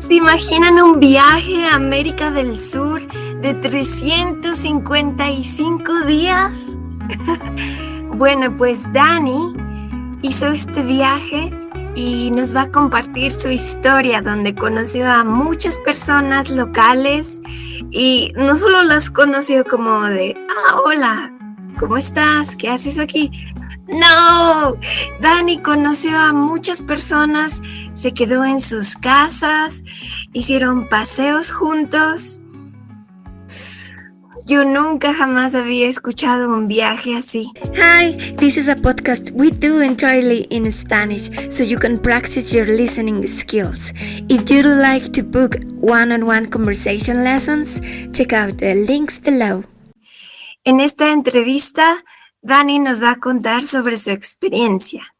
¿Se imaginan un viaje a América del Sur de 355 días? Bueno, pues Dani hizo este viaje y nos va a compartir su historia, donde conoció a muchas personas locales y no solo las conoció como de, hola, ¿cómo estás? ¿Qué haces aquí? No, Dani conoció a muchas personas, se quedó en sus casas, hicieron paseos juntos. Yo nunca jamás había escuchado un viaje así. Hi, this is a podcast we do entirely in Spanish, so you can practice your listening skills. If you'd like to book one-on-one conversation lessons, check out the links below. En esta entrevista, Dani nos va a contar sobre su experiencia.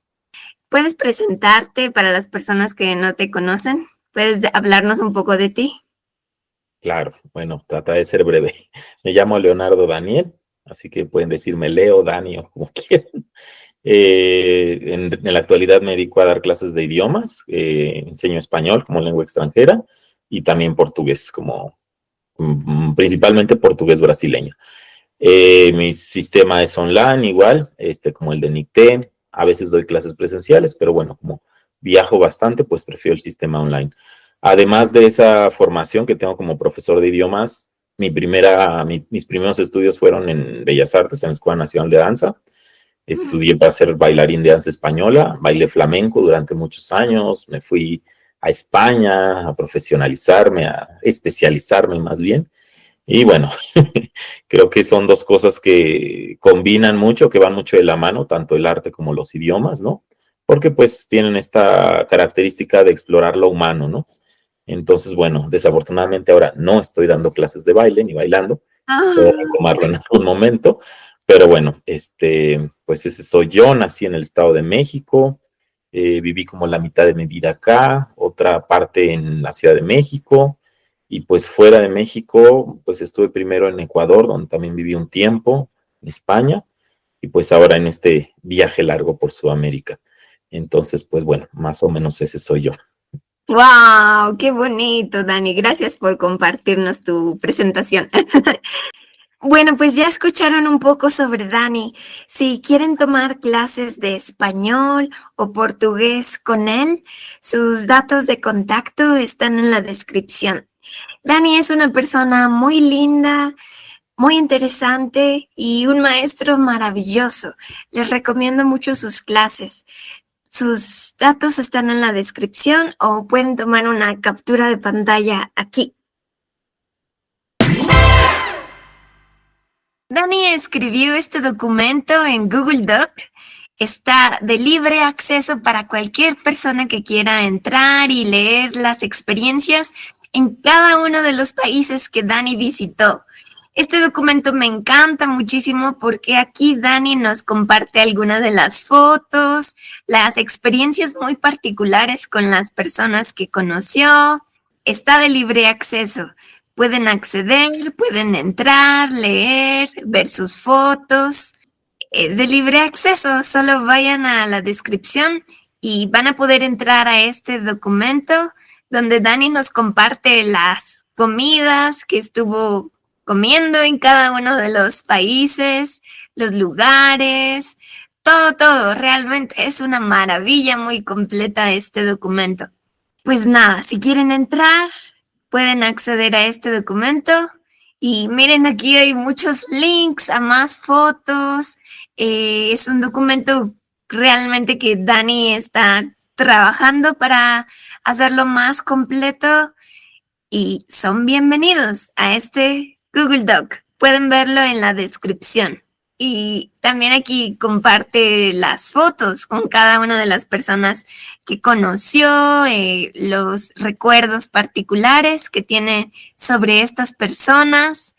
¿Puedes presentarte para las personas que no te conocen? ¿Puedes hablarnos un poco de ti? Claro, bueno, trata de ser breve. Me llamo Leonardo Daniel, así que pueden decirme Leo, Dani o como quieran. En la actualidad me dedico a dar clases de idiomas, enseño español como lengua extranjera y también portugués, principalmente portugués brasileño. Mi sistema es online igual, como el de NICTE. A veces doy clases presenciales, pero bueno, como viajo bastante, pues prefiero el sistema online. Además de esa formación que tengo como profesor de idiomas, mis primeros estudios fueron en Bellas Artes, en la Escuela Nacional de Danza. Estudié para ser bailarín de danza española, bailé flamenco durante muchos años, me fui a España a profesionalizarme, a especializarme más bien. Y bueno, creo que son dos cosas que combinan mucho, que van mucho de la mano, tanto el arte como los idiomas, ¿no? Porque pues tienen esta característica de explorar lo humano, ¿no? Entonces, bueno, desafortunadamente ahora no estoy dando clases de baile ni bailando. Espero retomarlo en algún momento. Pero bueno, pues ese soy yo. Nací en el Estado de México. Viví como la mitad de mi vida acá, otra parte en la Ciudad de México. Y pues fuera de México, pues estuve primero en Ecuador, donde también viví un tiempo, en España. Y pues ahora en este viaje largo por Sudamérica. Entonces, pues bueno, más o menos ese soy yo. ¡Wow! ¡Qué bonito, Dani! Gracias por compartirnos tu presentación. Bueno, pues ya escucharon un poco sobre Dani. Si quieren tomar clases de español o portugués con él, sus datos de contacto están en la descripción. Dani es una persona muy linda, muy interesante y un maestro maravilloso. Les recomiendo mucho sus clases. Sus datos están en la descripción o pueden tomar una captura de pantalla aquí. Dani escribió este documento en Google Doc. Está de libre acceso para cualquier persona que quiera entrar y leer las experiencias en cada uno de los países que Dani visitó. Este documento me encanta muchísimo porque aquí Dani nos comparte algunas de las fotos, las experiencias muy particulares con las personas que conoció. Está de libre acceso. Pueden acceder, pueden entrar, leer, ver sus fotos. Es de libre acceso, solo vayan a la descripción y van a poder entrar a este documento donde Dani nos comparte las comidas que estuvo comiendo en cada uno de los países, los lugares, todo. Realmente es una maravilla muy completa este documento. Pues nada, si quieren entrar, pueden acceder a este documento y miren, aquí hay muchos links a más fotos. Es un documento realmente que Dani está trabajando para hacerlo más completo y son bienvenidos a este Google Doc. Pueden verlo en la descripción. Y también aquí comparte las fotos con cada una de las personas que conoció, los recuerdos particulares que tiene sobre estas personas.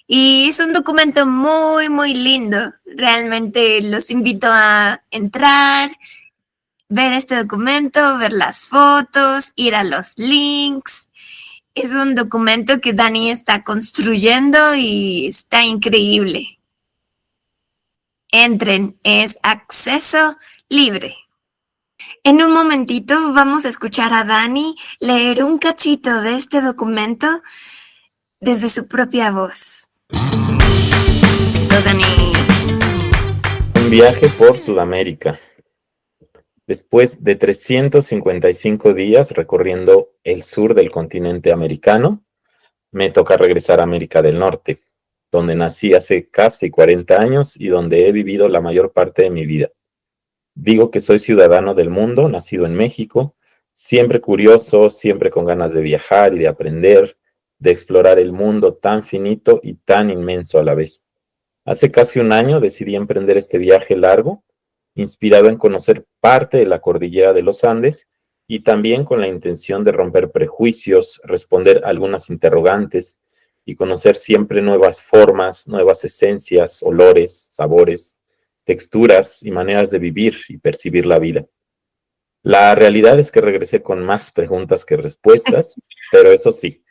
Y es un documento muy, muy lindo. Realmente los invito a entrar, ver este documento, ver las fotos, ir a los links. Es un documento que Dani está construyendo y está increíble. Entren, es acceso libre. En un momentito vamos a escuchar a Dani leer un cachito de este documento desde su propia voz. Dani. Un viaje por Sudamérica. Después de 355 días recorriendo el sur del continente americano, me toca regresar a América del Norte, donde nací hace casi 40 años y donde he vivido la mayor parte de mi vida. Digo que soy ciudadano del mundo, nacido en México, siempre curioso, siempre con ganas de viajar y de aprender, de explorar el mundo tan finito y tan inmenso a la vez. Hace casi un año decidí emprender este viaje largo, inspirado en conocer parte de la cordillera de los Andes y también con la intención de romper prejuicios, responder algunas interrogantes y conocer siempre nuevas formas, nuevas esencias, olores, sabores, texturas y maneras de vivir y percibir la vida. La realidad es que regresé con más preguntas que respuestas, pero eso sí,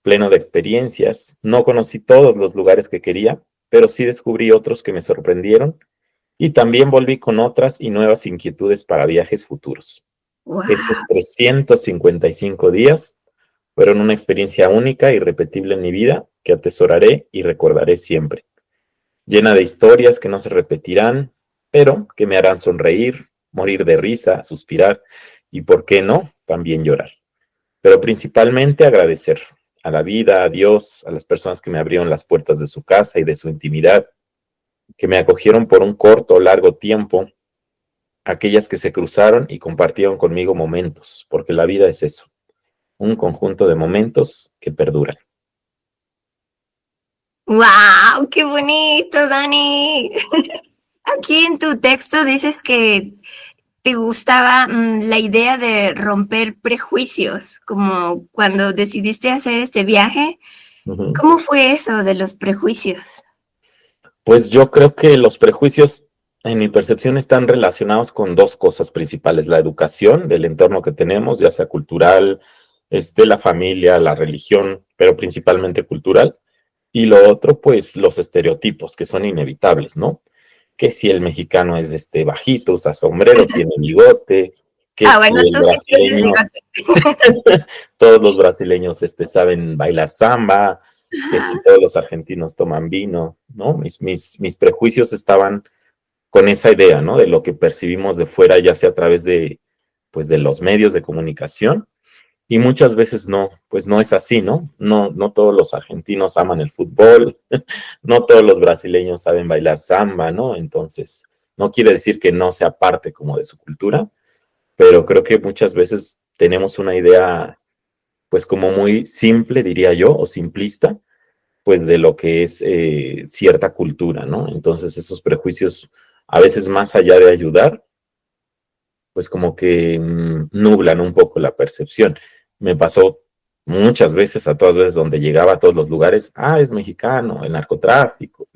pleno de experiencias. No conocí todos los lugares que quería, pero sí descubrí otros que me sorprendieron y también volví con otras y nuevas inquietudes para viajes futuros. Wow. Esos 355 días fueron una experiencia única e irrepetible en mi vida que atesoraré y recordaré siempre. Llena de historias que no se repetirán, pero que me harán sonreír, morir de risa, suspirar y, ¿por qué no?, también llorar. Pero principalmente agradecer a la vida, a Dios, a las personas que me abrieron las puertas de su casa y de su intimidad, que me acogieron por un corto o largo tiempo, aquellas que se cruzaron y compartieron conmigo momentos, porque la vida es eso, un conjunto de momentos que perduran. ¡Wow! ¡Qué bonito, Dani! Aquí en tu texto dices que te gustaba la idea de romper prejuicios, como cuando decidiste hacer este viaje. Uh-huh. ¿Cómo fue eso de los prejuicios? Pues yo creo que los prejuicios, en mi percepción, están relacionados con dos cosas principales: la educación del entorno que tenemos, ya sea cultural, la familia, la religión, pero principalmente cultural. Y lo otro, pues los estereotipos, que son inevitables, ¿no? Que si el mexicano es bajito, usa sombrero, tiene bigote, que si bueno, el brasileño, todos los brasileños saben bailar samba, que si todos los argentinos toman vino, ¿no? Mis prejuicios estaban con esa idea, ¿no? De lo que percibimos de fuera, ya sea a través de, pues, de los medios de comunicación. Y muchas veces no, pues no es así, ¿no? No todos los argentinos aman el fútbol, no todos los brasileños saben bailar samba, ¿no? Entonces, no quiere decir que no sea parte como de su cultura, pero creo que muchas veces tenemos una idea, pues como muy simple, diría yo, o simplista, pues de lo que es cierta cultura, ¿no? Entonces, esos prejuicios, a veces más allá de ayudar, pues como que nublan un poco la percepción. Me pasó muchas veces, a todas veces donde llegaba a todos los lugares, es mexicano, el narcotráfico.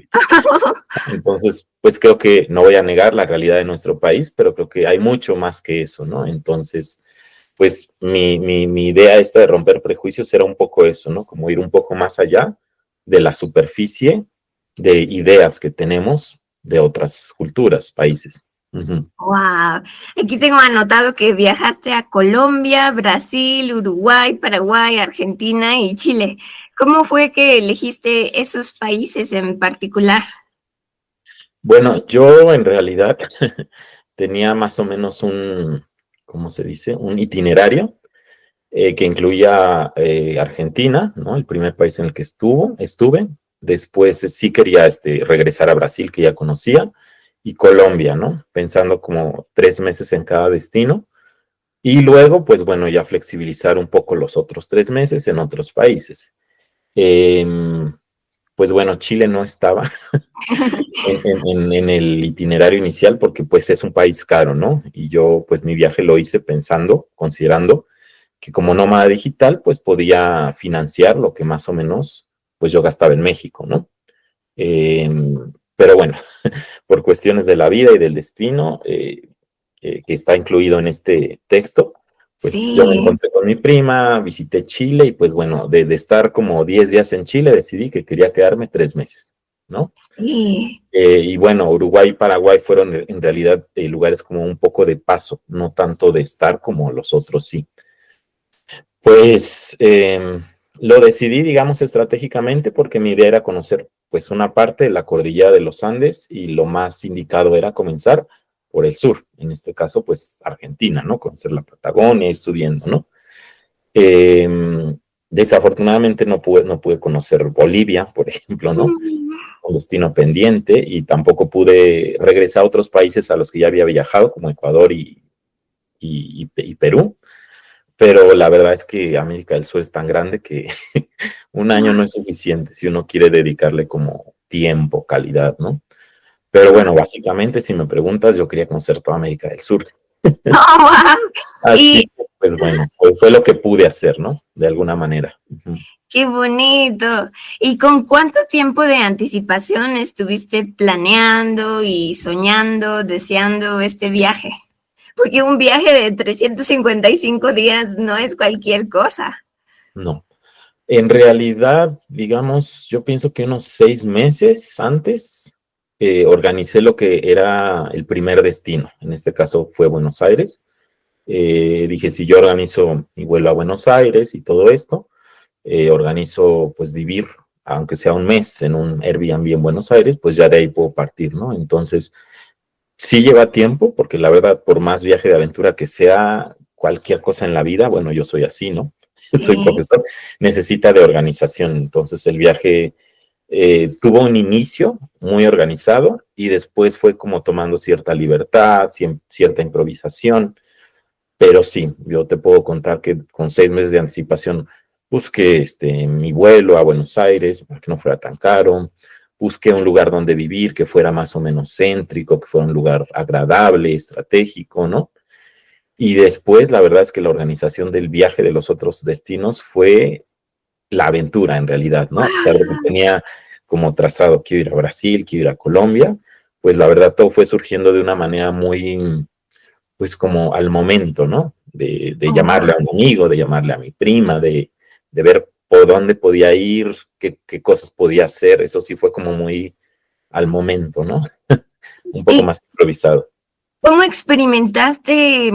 Entonces, pues creo que no voy a negar la realidad de nuestro país, pero creo que hay mucho más que eso, ¿no? Entonces, pues mi idea esta de romper prejuicios era un poco eso, ¿no? Como ir un poco más allá de la superficie de ideas que tenemos de otras culturas, países. Uh-huh. Wow, aquí tengo anotado que viajaste a Colombia, Brasil, Uruguay, Paraguay, Argentina y Chile. ¿Cómo fue que elegiste esos países en particular? Bueno, yo en realidad tenía más o menos ¿cómo se dice? Un itinerario que incluía Argentina, ¿no? El primer país en el que estuve. Después sí quería regresar a Brasil, que ya conocía, y Colombia, ¿no? Pensando como 3 meses en cada destino. Y luego, pues bueno, ya flexibilizar un poco los otros 3 meses en otros países. Pues bueno, Chile no estaba en el itinerario inicial porque pues es un país caro, ¿no? Y yo pues mi viaje lo hice considerando que como nómada digital pues podía financiar lo que más o menos pues yo gastaba en México, ¿no? Pero bueno, por cuestiones de la vida y del destino, que está incluido en este texto, pues sí. Yo me encontré con mi prima, visité Chile y pues bueno, de estar como 10 días en Chile, decidí que quería quedarme 3 meses. ¿no? Sí. Y bueno, Uruguay y Paraguay fueron en realidad lugares como un poco de paso, no tanto de estar como los otros sí. Pues lo decidí, digamos, estratégicamente porque mi idea era conocer pues una parte de la cordillera de los Andes y lo más indicado era comenzar por el sur, en este caso pues Argentina, ¿no? Conocer la Patagonia, ir subiendo, ¿no? Eh, Desafortunadamente no pude conocer Bolivia, por ejemplo, ¿no? Un destino pendiente y tampoco pude regresar a otros países a los que ya había viajado, como Ecuador y Perú. Pero la verdad es que América del Sur es tan grande que un año no es suficiente si uno quiere dedicarle como tiempo, calidad, ¿no? Pero bueno, básicamente, si me preguntas, yo quería conocer toda América del Sur. Oh, wow. Así Y que, pues bueno, fue lo que pude hacer, ¿no? De alguna manera. Ujú. qué bonito. ¿Y con cuánto tiempo de anticipación estuviste planeando y soñando, deseando este viaje? Porque un viaje de 355 días no es cualquier cosa. No. En realidad, digamos, yo pienso que unos 6 meses antes organicé lo que era el primer destino. En este caso fue Buenos Aires. Dije, si yo organizo mi vuelo a Buenos Aires y todo esto, organizo pues vivir, aunque sea un mes en un Airbnb en Buenos Aires, pues ya de ahí puedo partir, ¿no? Entonces, sí lleva tiempo, porque la verdad, por más viaje de aventura que sea, cualquier cosa en la vida, bueno, yo soy así, ¿no? Soy Sí. profesor, necesita de organización. Entonces, el viaje tuvo un inicio muy organizado y después fue como tomando cierta libertad, cierta improvisación. Pero sí, yo te puedo contar que con 6 meses de anticipación busqué mi vuelo a Buenos Aires para que no fuera tan caro, busqué un lugar donde vivir que fuera más o menos céntrico, que fuera un lugar agradable, estratégico, ¿no? Y después, la verdad es que la organización del viaje de los otros destinos fue la aventura en realidad, ¿no? A pesar de que tenía como trazado, quiero ir a Brasil, quiero ir a Colombia, pues la verdad todo fue surgiendo de una manera muy, pues como al momento, ¿no? De Oh, llamarle a un amigo, de llamarle a mi prima, de ver por dónde podía ir, qué cosas podía hacer, eso sí fue como muy al momento, ¿no? Un poco ¿y más improvisado. cómo experimentaste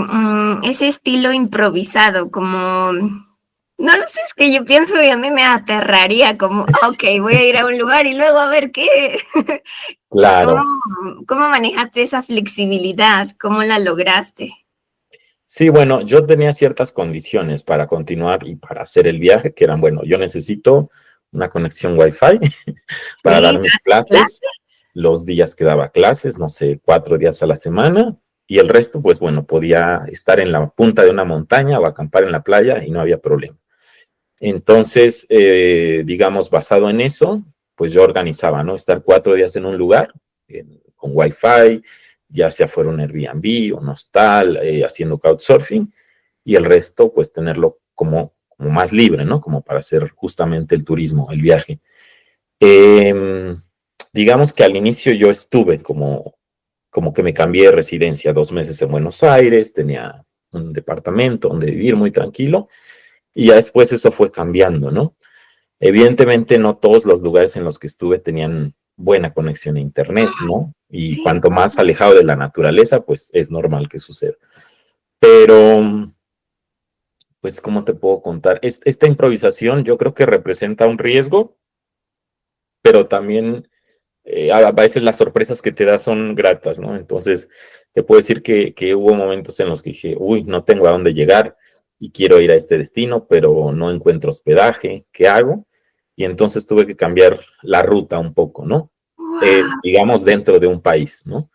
ese estilo improvisado? Como, no lo sé, es que yo pienso y a mí me aterraría como, ok, voy a ir a un lugar y luego a ver qué. ¿Cómo, Claro. cómo manejaste esa flexibilidad? ¿Cómo la lograste? Sí, bueno, yo tenía ciertas condiciones para continuar y para hacer el viaje, que eran, bueno, yo necesito una conexión Wi-Fi para Sí, dar mis clases. clases, los días que daba clases, no sé, 4 días a la semana, y el resto, pues bueno, podía estar en la punta de una montaña o acampar en la playa y no había problema. Entonces, digamos, basado en eso, pues yo organizaba, ¿no? Estar 4 días en un lugar con Wi-Fi, ya sea fuera un Airbnb, un hostal, haciendo couchsurfing, y el resto, pues tenerlo como más libre, ¿no? Como para hacer justamente el turismo, el viaje. Eh, digamos que al inicio yo estuve como que me cambié de residencia 2 meses en Buenos Aires, tenía un departamento donde vivir muy tranquilo, y ya después eso fue cambiando, ¿no? Evidentemente no todos los lugares en los que estuve tenían buena conexión a internet, ¿no? Y Sí, cuanto más alejado de la naturaleza, pues es normal que suceda. Pero, pues, ¿cómo te puedo contar? Esta improvisación yo creo que representa un riesgo, pero también a veces las sorpresas que te da son gratas, ¿no? Entonces, te puedo decir que hubo momentos en los que dije, uy, no tengo a dónde llegar y quiero ir a este destino, pero no encuentro hospedaje, ¿qué hago? Y entonces tuve que cambiar la ruta un poco, ¿no? wow. Digamos, dentro de un país, ¿no?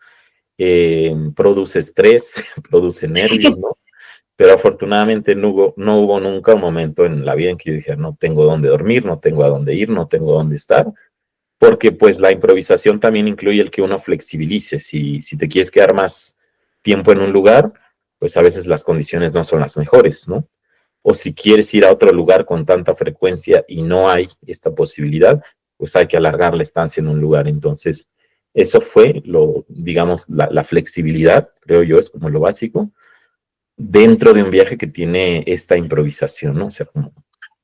Produce estrés, produce nervios, ¿no? Pero afortunadamente no hubo nunca un momento en la vida en que yo dije, no tengo dónde dormir, no tengo a dónde ir, no tengo dónde estar, porque pues la improvisación también incluye el que uno flexibilice. Si te quieres quedar más tiempo en un lugar, pues a veces las condiciones no son las mejores, ¿no? O si quieres ir a otro lugar con tanta frecuencia y no hay esta posibilidad, pues hay que alargar la estancia en un lugar. Entonces, eso fue digamos, la flexibilidad, creo yo, es como lo básico, dentro de un viaje que tiene esta improvisación, ¿no? O sea, como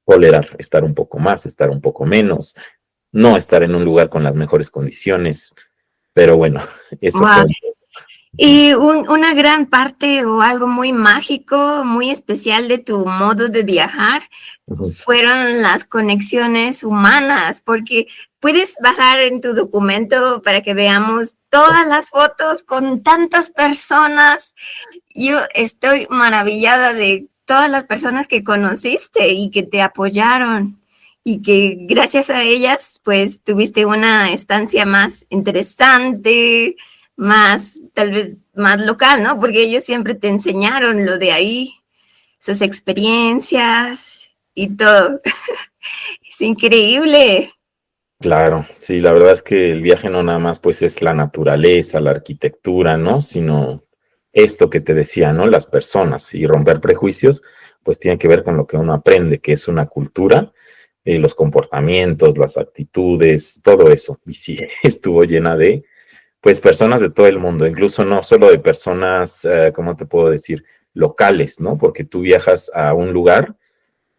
tolerar, estar un poco más, estar un poco menos, no estar en un lugar con las mejores condiciones, pero bueno, eso fue. Wow. Y una gran parte o algo muy mágico, muy especial de tu modo de viajar fueron las conexiones humanas, porque puedes bajar en tu documento para que veamos todas las fotos con tantas personas. Yo estoy maravillada de todas las personas que conociste y que te apoyaron y que gracias a ellas pues tuviste una estancia más interesante, más tal vez más local, ¿no? Porque ellos siempre te enseñaron lo de ahí, sus experiencias y todo. Es increíble. Claro, sí, la verdad es que el viaje no nada más pues es la naturaleza, la arquitectura, ¿no? Sino esto que te decía, ¿no? Las personas y romper prejuicios, pues tiene que ver con lo que uno aprende, que es una cultura, los comportamientos, las actitudes, todo eso. Y sí, estuvo llena de, pues, personas de todo el mundo, incluso no solo de personas, ¿cómo te puedo decir? Locales, ¿no? Porque tú viajas a un lugar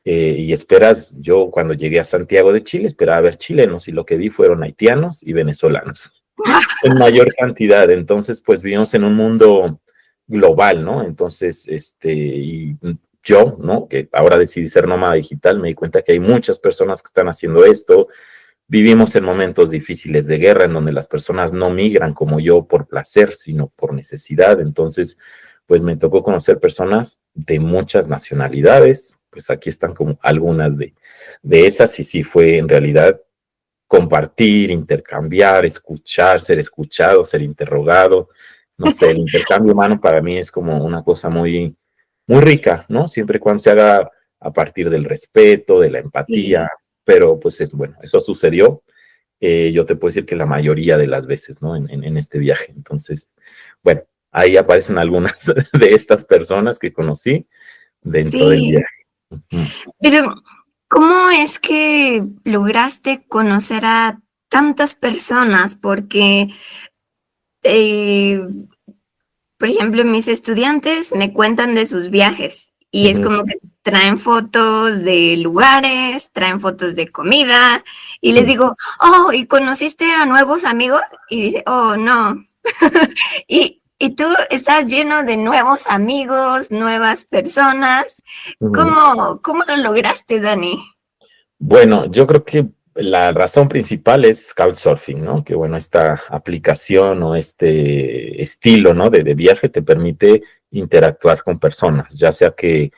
y esperas, yo cuando llegué a Santiago de Chile, esperaba ver chilenos y lo que vi fueron haitianos y venezolanos en mayor cantidad. Entonces, pues vivimos en un mundo global, ¿no? Entonces, y yo, ¿no? Que ahora decidí ser nómada digital, me di cuenta que hay muchas personas que están haciendo esto. Vivimos en momentos difíciles de guerra en donde las personas no migran como yo por placer, sino por necesidad. Entonces, pues me tocó conocer personas de muchas nacionalidades. Pues aquí están como algunas de esas y sí fue en realidad compartir, intercambiar, escuchar, ser escuchado, ser interrogado. No sé, el intercambio humano para mí es como una cosa muy, muy rica, ¿no? Siempre y cuando se haga a partir del respeto, de la empatía, pero pues es bueno, eso sucedió. Yo te puedo decir que la mayoría de las veces, ¿no? En este viaje. Entonces, bueno, ahí aparecen algunas de estas personas que conocí dentro del Sí, viaje. pero ¿cómo es que lograste conocer a tantas personas? Porque, eh, por ejemplo, mis estudiantes me cuentan de sus viajes y es Ujú, como que traen fotos de lugares, traen fotos de comida y les ujú. digo, oh, ¿y conociste a nuevos amigos? Y dice, oh, no. Y tú estás lleno de nuevos amigos, nuevas personas. Ujú. ¿Cómo lo lograste, Dani? Bueno, yo creo que la razón principal es Couchsurfing, ¿no? Que bueno, esta aplicación o este estilo, ¿no? De viaje te permite interactuar con personas, ya sea que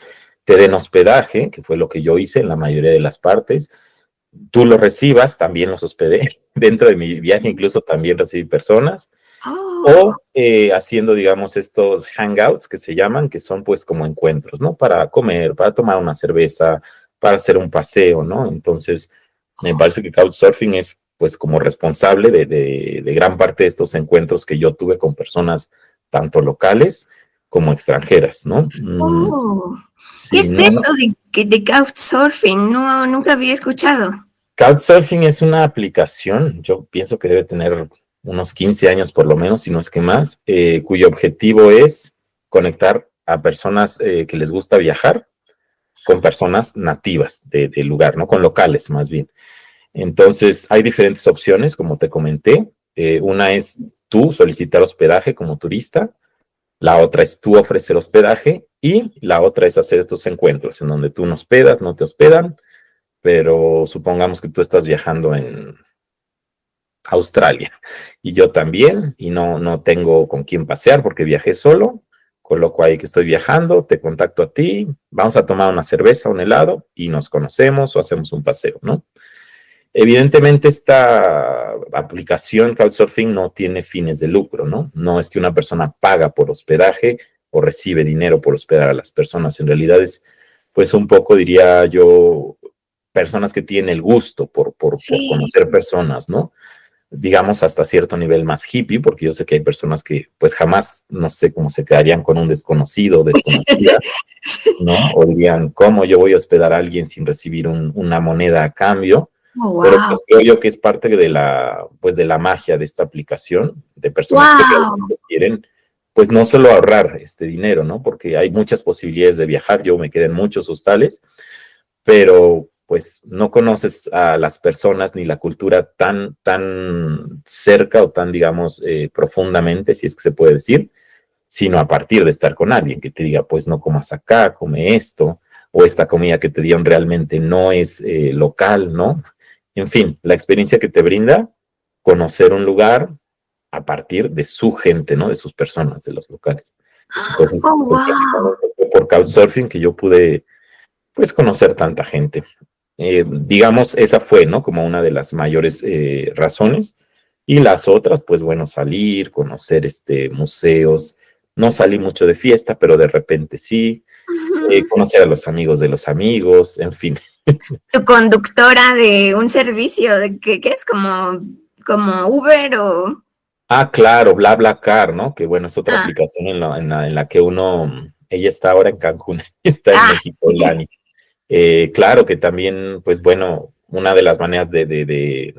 te den hospedaje, que fue lo que yo hice en la mayoría de las partes, tú lo recibas, también los hospedé. Dentro de mi viaje incluso también recibí personas, Oh, o haciendo, digamos, estos hangouts que se llaman, que son pues como encuentros, ¿no? Para comer, para tomar una cerveza, para hacer un paseo, ¿no? Entonces, me parece que Couchsurfing es pues como responsable de gran parte de estos encuentros que yo tuve con personas tanto locales como extranjeras, ¿no? oh. ¿Qué Sí, es no, no. eso de couchsurfing? No, nunca había escuchado. Couchsurfing es una aplicación, yo pienso que debe tener unos 15 años por lo menos, si no es que más, cuyo objetivo es conectar a personas que les gusta viajar con personas nativas del lugar, ¿no? Con locales más bien. Entonces, hay diferentes opciones, como te comenté. Una es tú solicitar hospedaje como turista, la otra es tú ofrecer hospedaje y la otra es hacer estos encuentros en donde tú no hospedas, no te hospedan, pero supongamos que tú estás viajando en Australia y yo también y no tengo con quién pasear porque viajé solo, coloco ahí que estoy viajando, te contacto a ti, vamos a tomar una cerveza, un helado y nos conocemos o hacemos un paseo, ¿no? Evidentemente esta aplicación Couchsurfing no tiene fines de lucro, ¿no? No es que una persona paga por hospedaje o recibe dinero por hospedar a las personas, en realidad es pues un poco, diría yo, personas que tienen el gusto por Sí, conocer personas, ¿no? Digamos hasta cierto nivel más hippie, porque yo sé que hay personas que pues jamás, no sé cómo se quedarían con un desconocido o desconocida, ¿no? O dirían, ¿cómo yo voy a hospedar a alguien sin recibir una moneda a cambio? oh, Pero wow, pues creo yo que es parte pues de la magia de esta aplicación, de personas que wow. realmente quieren, pues no solo ahorrar este dinero, ¿no? Porque hay muchas posibilidades de viajar, yo me quedé en muchos hostales, pero pues no conoces a las personas ni la cultura tan cerca o tan, digamos, profundamente, si es que se puede decir, sino a partir de estar con alguien que te diga, pues no comas acá, come esto, o esta comida que te dieron realmente no es local, ¿no? En fin, la experiencia que te brinda conocer un lugar a partir de su gente, ¿no? De sus personas, de los locales. Entonces, Oh, pues, wow. fue por Couchsurfing que yo pude, pues, conocer tanta gente. Digamos, esa fue, ¿no? Como una de las mayores razones. Y las otras, pues, bueno, salir, conocer museos. No salí mucho de fiesta, pero de repente sí. Conocer a los amigos de los amigos, en fin. Tu conductora de un servicio, de ¿qué es? Como Uber o... Ah, claro, BlaBlaCar, ¿no? Que bueno, es otra Ah, aplicación en la que ella está ahora en Cancún, está en ah, México, Lani. Claro que también, pues bueno, una de las maneras de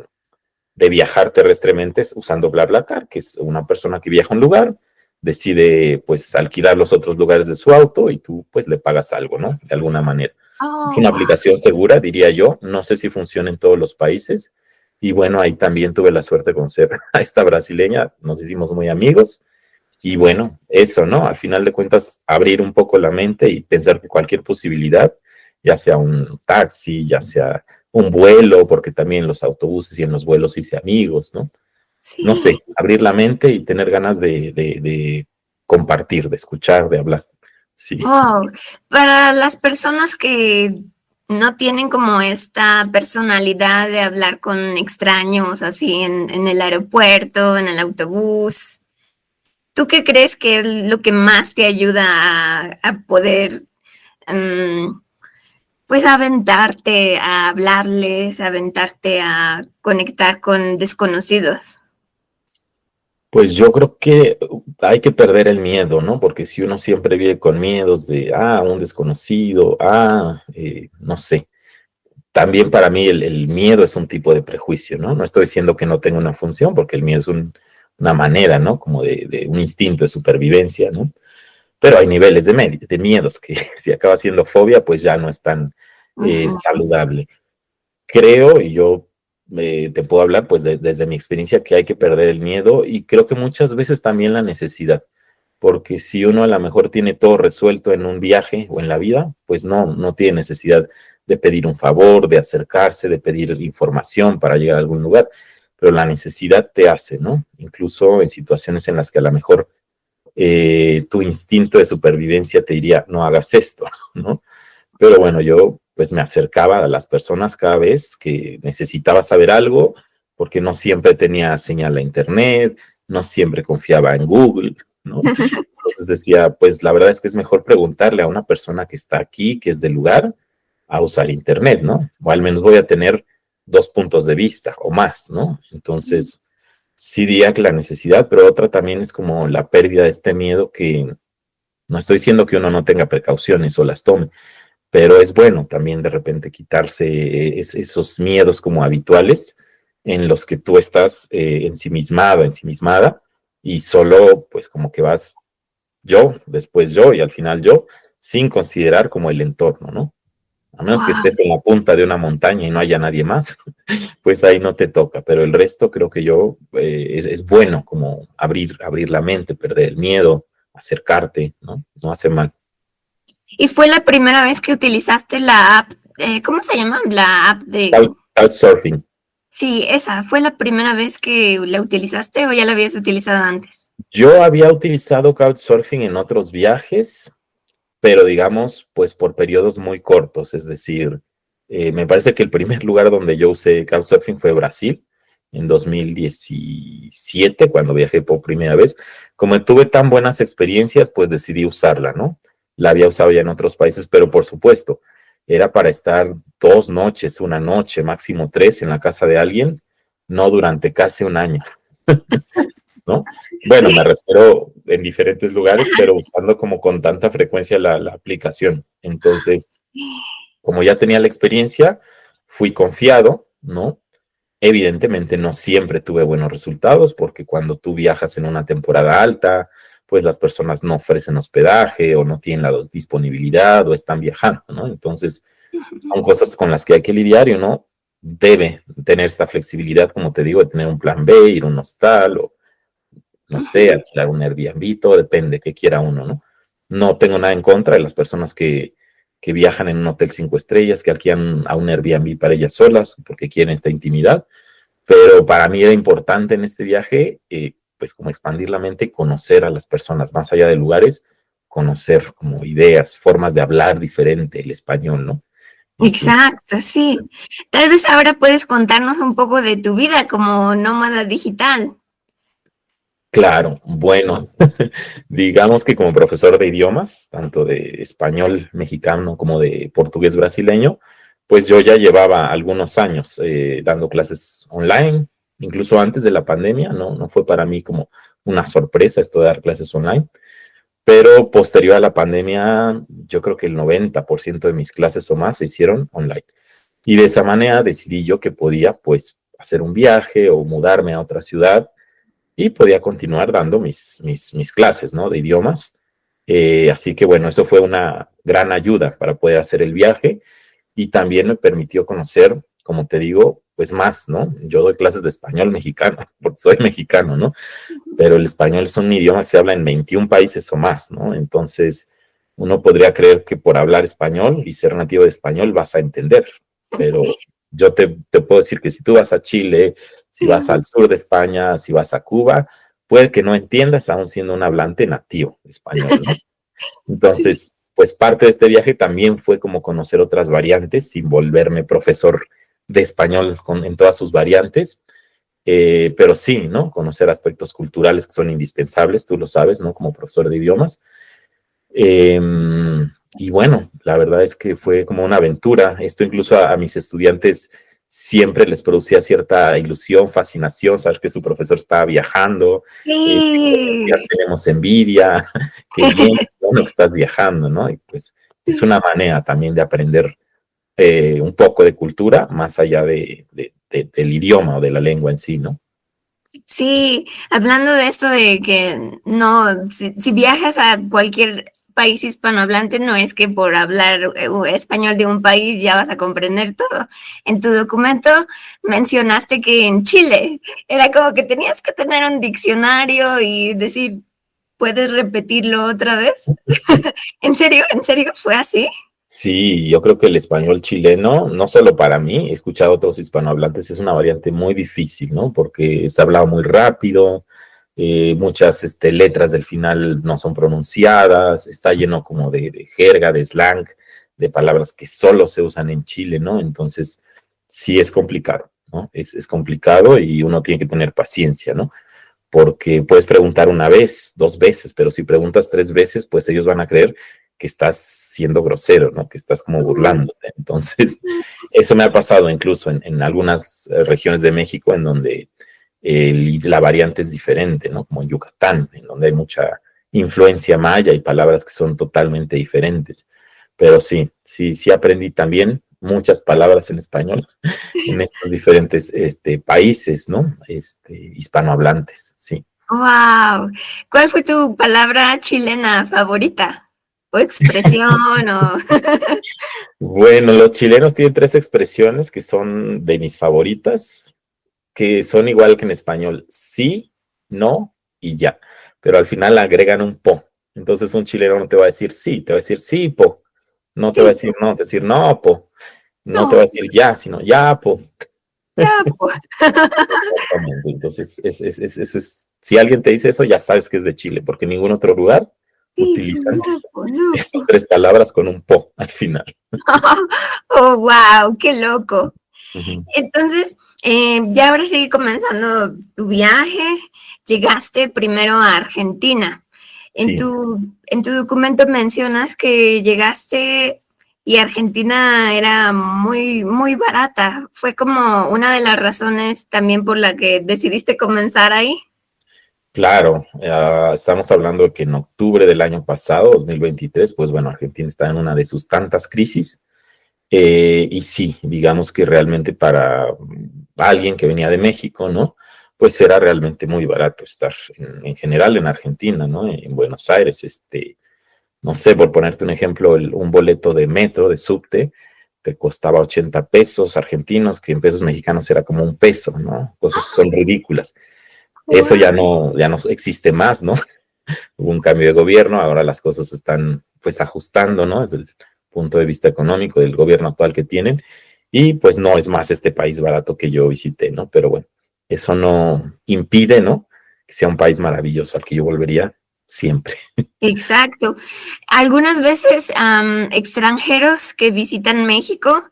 viajar terrestremente es usando BlaBlaCar, que es una persona que viaja a un lugar, decide pues alquilar los otros lugares de su auto y tú pues le pagas algo, ¿no? De alguna manera. Es oh, una wow. aplicación segura, diría yo. No sé si funciona en todos los países. Y bueno, ahí también tuve la suerte de conocer a esta brasileña. Nos hicimos muy amigos. Y bueno, eso, ¿no? Al final de cuentas, abrir un poco la mente y pensar que cualquier posibilidad, ya sea un taxi, ya sea un vuelo, porque también en los autobuses y en los vuelos hice amigos, ¿no? No sé, Sí. abrir la mente y tener ganas de compartir, de escuchar, de hablar. Sí. Wow. Para las personas que no tienen como esta personalidad de hablar con extraños así en el aeropuerto, en el autobús, ¿tú qué crees que es lo que más te ayuda a poder, mm, pues, aventarte a hablarles, aventarte a conectar con desconocidos? Pues yo creo que hay que perder el miedo, ¿no? Porque si uno siempre vive con miedos de, un desconocido, no sé. También para mí el miedo es un tipo de prejuicio, ¿no? No estoy diciendo que no tenga una función, porque el miedo es una manera, ¿no? Como de un instinto de supervivencia, ¿no? Pero hay niveles de miedos que si acaba siendo fobia, pues ya no es tan Ujú. saludable. Creo, y yo te puedo hablar pues desde mi experiencia, que hay que perder el miedo y creo que muchas veces también la necesidad, porque si uno a lo mejor tiene todo resuelto en un viaje o en la vida, pues no tiene necesidad de pedir un favor, de acercarse, de pedir información para llegar a algún lugar, pero la necesidad te hace, ¿no? Incluso en situaciones en las que a lo mejor tu instinto de supervivencia te diría, no hagas esto, ¿no? Pero bueno, yo pues me acercaba a las personas cada vez que necesitaba saber algo, porque no siempre tenía señal a internet, no siempre confiaba en Google, ¿no? Entonces decía, pues la verdad es que es mejor preguntarle a una persona que está aquí, que es del lugar, a usar internet, ¿no? O al menos voy a tener dos puntos de vista o más, ¿no? Entonces, sí diría que la necesidad, pero otra también es como la pérdida de este miedo que no estoy diciendo que uno no tenga precauciones o las tome, pero es bueno también de repente quitarse esos miedos como habituales en los que tú estás ensimismado, ensimismada, y solo pues como que vas yo, después yo y al final yo, sin considerar como el entorno, ¿no? A menos que Wow. estés en la punta de una montaña y no haya nadie más, pues ahí no te toca, pero el resto creo que yo es bueno como abrir la mente, perder el miedo, acercarte, ¿no? No hace mal. ¿Y fue la primera vez que utilizaste la app? ¿Cómo se llama? La app de... Couchsurfing. Sí, esa. ¿Fue la primera vez que la utilizaste o ya la habías utilizado antes? Yo había utilizado Couchsurfing en otros viajes, pero digamos, pues por periodos muy cortos, es decir, me parece que el primer lugar donde yo usé Couchsurfing fue Brasil, en 2017, cuando viajé por primera vez. Como tuve tan buenas experiencias, pues decidí usarla, ¿no? La había usado ya en otros países, pero por supuesto, era para estar 2 noches, una noche, máximo 3 en la casa de alguien, no durante casi un año. ¿No? Bueno, me refiero en diferentes lugares, pero usando como con tanta frecuencia la aplicación. Entonces, como ya tenía la experiencia, fui confiado, ¿no? Evidentemente no siempre tuve buenos resultados, porque cuando tú viajas en una temporada alta, pues las personas no ofrecen hospedaje o no tienen la disponibilidad o están viajando, ¿no? Entonces, son cosas con las que hay que lidiar y uno debe tener esta flexibilidad, como te digo, de tener un plan B, ir a un hostal o, no sé, alquilar un Airbnb, todo depende qué quiera uno, ¿no? No tengo nada en contra de las personas que viajan en un hotel 5 estrellas, que alquilan a un Airbnb para ellas solas, porque quieren esta intimidad, pero para mí era importante en este viaje, pues como expandir la mente y conocer a las personas, más allá de lugares, conocer como ideas, formas de hablar diferente, el español, ¿no? Incluso. Exacto, sí. Tal vez ahora puedes contarnos un poco de tu vida como nómada digital. Claro, bueno, digamos que como profesor de idiomas, tanto de español mexicano como de portugués brasileño, pues yo ya llevaba algunos años dando clases online, incluso antes de la pandemia, no fue para mí como una sorpresa esto de dar clases online, pero posterior a la pandemia, yo creo que el 90% de mis clases o más se hicieron online. Y de esa manera decidí yo que podía pues hacer un viaje o mudarme a otra ciudad y podía continuar dando mis clases, ¿no? De idiomas. Así que bueno, eso fue una gran ayuda para poder hacer el viaje y también me permitió conocer, como te digo, pues más, ¿no? Yo doy clases de español mexicano, porque soy mexicano, ¿no? Pero el español es un idioma que se habla en 21 países o más, ¿no? Entonces, uno podría creer que por hablar español y ser nativo de español vas a entender, pero yo te puedo decir que si tú vas a Chile, si vas al sur de España, si vas a Cuba, puede que no entiendas aún siendo un hablante nativo de español, ¿no? Sí. Entonces, pues parte de este viaje también fue como conocer otras variantes sin volverme profesor de español en todas sus variantes, pero sí, ¿no? Conocer aspectos culturales que son indispensables, tú lo sabes, ¿no? Como profesor de idiomas. Eh, y bueno, la verdad es que fue como una aventura. Esto incluso a mis estudiantes siempre les producía cierta ilusión, fascinación, saber que su profesor estaba viajando, ya Sí. tenemos envidia, que bien, bueno que estás viajando, ¿no? Y pues es una manera también de aprender un poco de cultura más allá del idioma o de la lengua en sí, ¿no? Sí, hablando de esto de que no, si viajas a cualquier país hispanohablante, no es que por hablar español de un país ya vas a comprender todo. En tu documento mencionaste que en Chile era como que tenías que tener un diccionario y decir, ¿puedes repetirlo otra vez? ¿En serio? ¿En serio fue así? Sí, yo creo que el español chileno, no solo para mí, he escuchado a otros hispanohablantes, es una variante muy difícil, ¿no? Porque se habla muy rápido, muchas letras del final no son pronunciadas, está lleno como de jerga, de slang, de palabras que solo se usan en Chile, ¿no? Entonces, sí es complicado, ¿no? Es complicado y uno tiene que tener paciencia, ¿no? Porque puedes preguntar una vez, dos veces, pero si preguntas tres veces, pues ellos van a creer que estás siendo grosero, ¿no? Que estás como burlándote. Entonces, eso me ha pasado incluso en algunas regiones de México en donde la variante es diferente, ¿no? Como en Yucatán, en donde hay mucha influencia maya y palabras que son totalmente diferentes. Pero sí aprendí también muchas palabras en español en estos diferentes países, ¿no? Hispanohablantes, sí. Wow. ¿Cuál fue tu palabra chilena favorita? ¿O expresión o...? Bueno, los chilenos tienen tres expresiones que son de mis favoritas, que son igual que en español, sí, no y ya, pero al final agregan un po. Entonces un chileno no te va a decir sí, te va a decir sí, po. No te va a Sí, decir no, te va a decir no, po. No te va a no, decir ya, sino ya, po. ya, pues. Exactamente. Entonces, eso es, si alguien te dice eso, ya sabes que es de Chile, porque en ningún otro lugar Sí, pues, utilizan no, pues, no, estas pues. tres palabras con un po al final. Oh, wow, qué loco. Ujú. Entonces, ya ahora sí comenzando tu viaje, llegaste primero a Argentina. En Sí. tu documento mencionas que llegaste y Argentina era muy, muy barata. ¿Fue como una de las razones también por la que decidiste comenzar ahí? Claro, estamos hablando de que en octubre del año pasado, 2023, pues bueno, Argentina está en una de sus tantas crisis. Y sí, digamos que realmente para alguien que venía de México, ¿no? Pues era realmente muy barato estar en general en Argentina, ¿no? En Buenos Aires, no sé, por ponerte un ejemplo, un boleto de metro, de subte, te costaba 80 pesos argentinos, que en pesos mexicanos era como un peso, ¿no? Cosas que son ridículas. Eso ya no existe más, ¿no? Hubo un cambio de gobierno, ahora las cosas se están pues ajustando, ¿no? Desde el punto de vista económico del gobierno actual que tienen, y pues no es más este país barato que yo visité, ¿no? Pero bueno, eso no impide, ¿no? Que sea un país maravilloso al que yo volvería siempre. Exacto. Algunas veces extranjeros que visitan México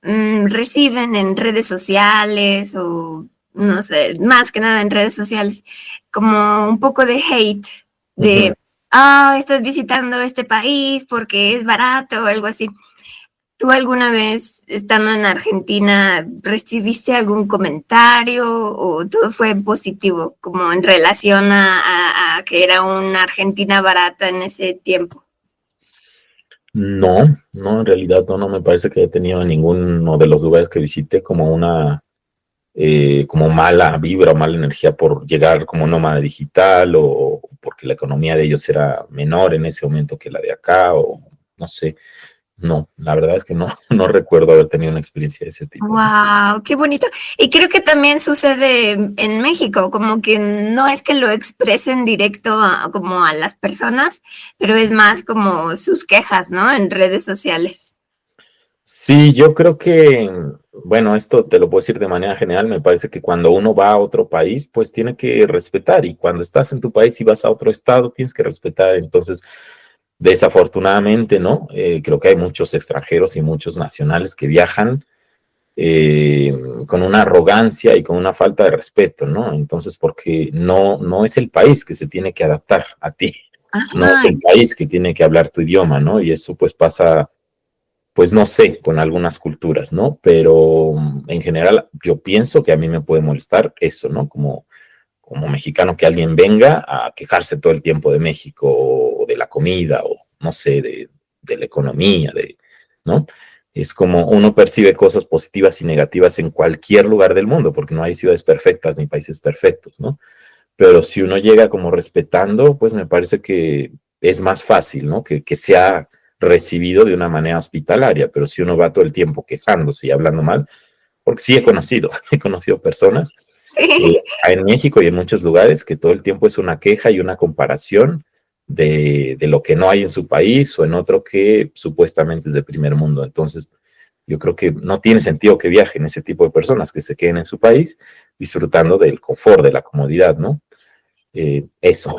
reciben en redes sociales o no sé, más que nada en redes sociales, como un poco de hate, de, estás visitando este país porque es barato o algo así. ¿Tú alguna vez, estando en Argentina, recibiste algún comentario o todo fue positivo, como en relación a que era una Argentina barata en ese tiempo? No, en realidad no me parece que haya tenido en ninguno de los lugares que visité como una como mala vibra o mala energía por llegar como nómada digital o porque la economía de ellos era menor en ese momento que la de acá o no sé. No, la verdad es que no, no recuerdo haber tenido una experiencia de ese tipo, ¿no? Wow, qué bonito. Y creo que también sucede en México, como que no es que lo expresen directo como a las personas, pero es más como sus quejas, ¿no? En redes sociales. Sí, yo creo que, bueno, esto te lo puedo decir de manera general, me parece que cuando uno va a otro país, pues tiene que respetar, y cuando estás en tu país y vas a otro estado, tienes que respetar. Entonces, desafortunadamente, ¿no? Creo que hay muchos extranjeros y muchos nacionales que viajan eh, con una arrogancia y con una falta de respeto, ¿no? Entonces, porque no es el país que se tiene que adaptar a ti, no es Ajá, el país que tiene que hablar tu idioma, ¿no? Y eso pues pasa, pues no sé, con algunas culturas, ¿no? Pero en general yo pienso que a mí me puede molestar eso, ¿no? Como mexicano, que alguien venga a quejarse todo el tiempo de México o de la comida o no sé, de la economía, ¿no? Es como uno percibe cosas positivas y negativas en cualquier lugar del mundo, porque no hay ciudades perfectas ni países perfectos, ¿no? Pero si uno llega como respetando, pues me parece que es más fácil, ¿no? Que sea recibido de una manera hospitalaria, pero si uno va todo el tiempo quejándose y hablando mal, porque sí he conocido, he conocido personas sí. en México y en muchos lugares que todo el tiempo es una queja y una comparación de lo que no hay en su país o en otro que supuestamente es de primer mundo. Entonces, yo creo que no tiene sentido que viajen ese tipo de personas, que se queden en su país disfrutando del confort, de la comodidad, ¿no? Eso,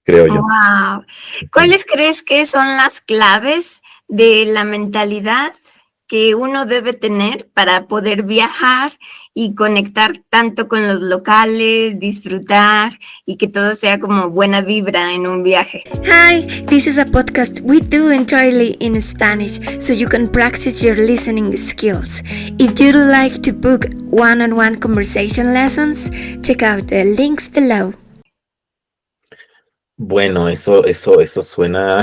creo yo. Wow. ¿Cuáles crees que son las claves de la mentalidad que uno debe tener para poder viajar y conectar tanto con los locales, disfrutar y que todo sea como buena vibra en un viaje? Hi, this is a podcast we do entirely in Spanish, so you can practice your listening skills. If you'd like to book one-on-one conversation lessons, check out the links below. Bueno, eso suena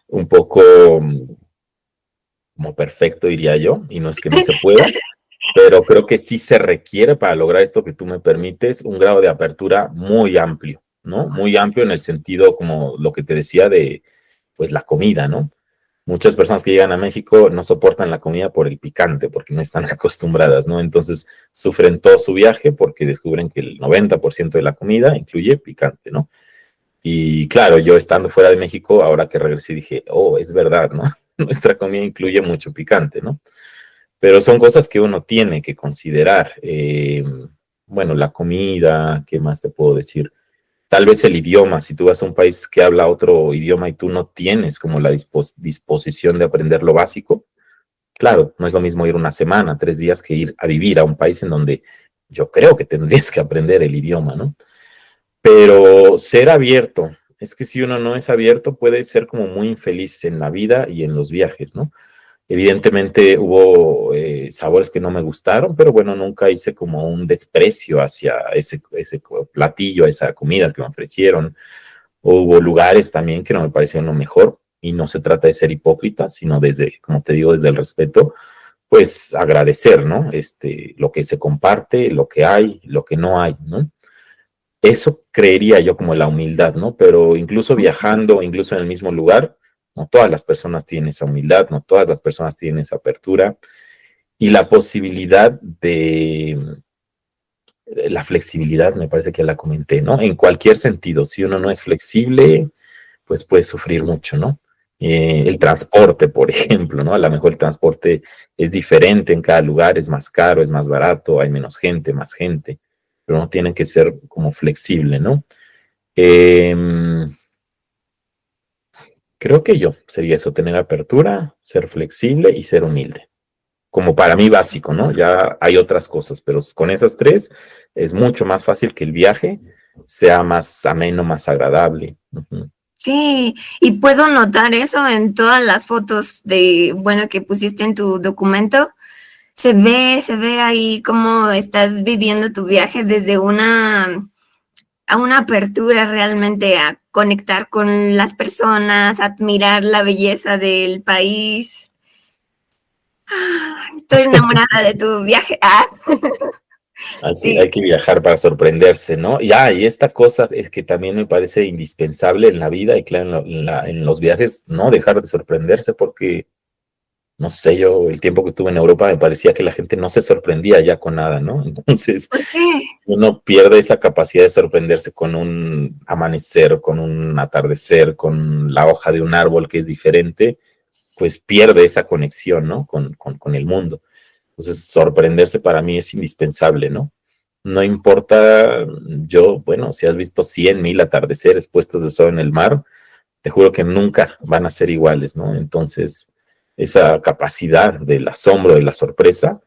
un poco como perfecto, diría yo, y no es que no se pueda, pero creo que sí se requiere para lograr esto que tú me permites, un grado de apertura muy amplio, ¿no? Muy amplio en el sentido como lo que te decía de, pues, la comida, ¿no? Muchas personas que llegan a México no soportan la comida por el picante, porque no están acostumbradas, ¿no? Entonces sufren todo su viaje porque descubren que el 90% de la comida incluye picante, ¿no? Y claro, yo estando fuera de México, ahora que regresé dije, oh, es verdad, ¿no? Nuestra comida incluye mucho picante, ¿no? Pero son cosas que uno tiene que considerar. Bueno, la comida, ¿qué más te puedo decir? Tal vez el idioma, si tú vas a un país que habla otro idioma y tú no tienes como la disposición de aprender lo básico, claro, no es lo mismo ir una semana, 3 días que ir a vivir a un país en donde yo creo que tendrías que aprender el idioma, ¿no? Pero ser abierto, es que si uno no es abierto puede ser como muy infeliz en la vida y en los viajes, ¿no? Evidentemente hubo sabores que no me gustaron, pero bueno, nunca hice como un desprecio hacia ese platillo, esa comida que me ofrecieron. Hubo lugares también que no me parecieron lo mejor, y no se trata de ser hipócrita, sino desde, como te digo, desde el respeto, pues agradecer, ¿no? Lo que se comparte, lo que hay, lo que no hay, ¿no? Eso creería yo como la humildad, ¿no? Pero incluso viajando, incluso en el mismo lugar, No todas las personas tienen esa humildad, no todas las personas tienen esa apertura y la posibilidad de la flexibilidad, me parece que ya la comenté, ¿no? En cualquier sentido, si uno no es flexible, pues puede sufrir mucho, ¿no? El transporte, por ejemplo, ¿no? A lo mejor el transporte es diferente en cada lugar, es más caro, es más barato, hay menos gente, más gente, pero no tiene que ser como flexible, ¿no? Eh, Creo que yo sería eso, tener apertura, ser flexible y ser humilde. Como para mí básico, ¿no? Ya hay otras cosas, pero con esas tres es mucho más fácil que el viaje sea más ameno, más agradable. Uh-huh. Sí, y puedo notar eso en todas las fotos de, bueno, que pusiste en tu documento. Se ve ahí cómo estás viviendo tu viaje desde a una apertura realmente a conectar con las personas, admirar la belleza del país. Estoy enamorada de tu viaje. Ah, sí. Hay que viajar para sorprenderse, ¿no? Y esta cosa es que también me parece indispensable en la vida y claro, en los viajes, no dejar de sorprenderse porque no sé, yo el tiempo que estuve en Europa me parecía que la gente no se sorprendía ya con nada, ¿no? Entonces, ¿Por qué? uno pierde esa capacidad de sorprenderse con un amanecer, con un atardecer, con la hoja de un árbol que es diferente, pues pierde esa conexión, ¿no? Con el mundo. Entonces, sorprenderse para mí es indispensable, ¿no? No importa, bueno, si has visto 100,000 atardeceres puestos de sol en el mar, te juro que nunca van a ser iguales, ¿no? Entonces, esa capacidad del asombro, de la sorpresa,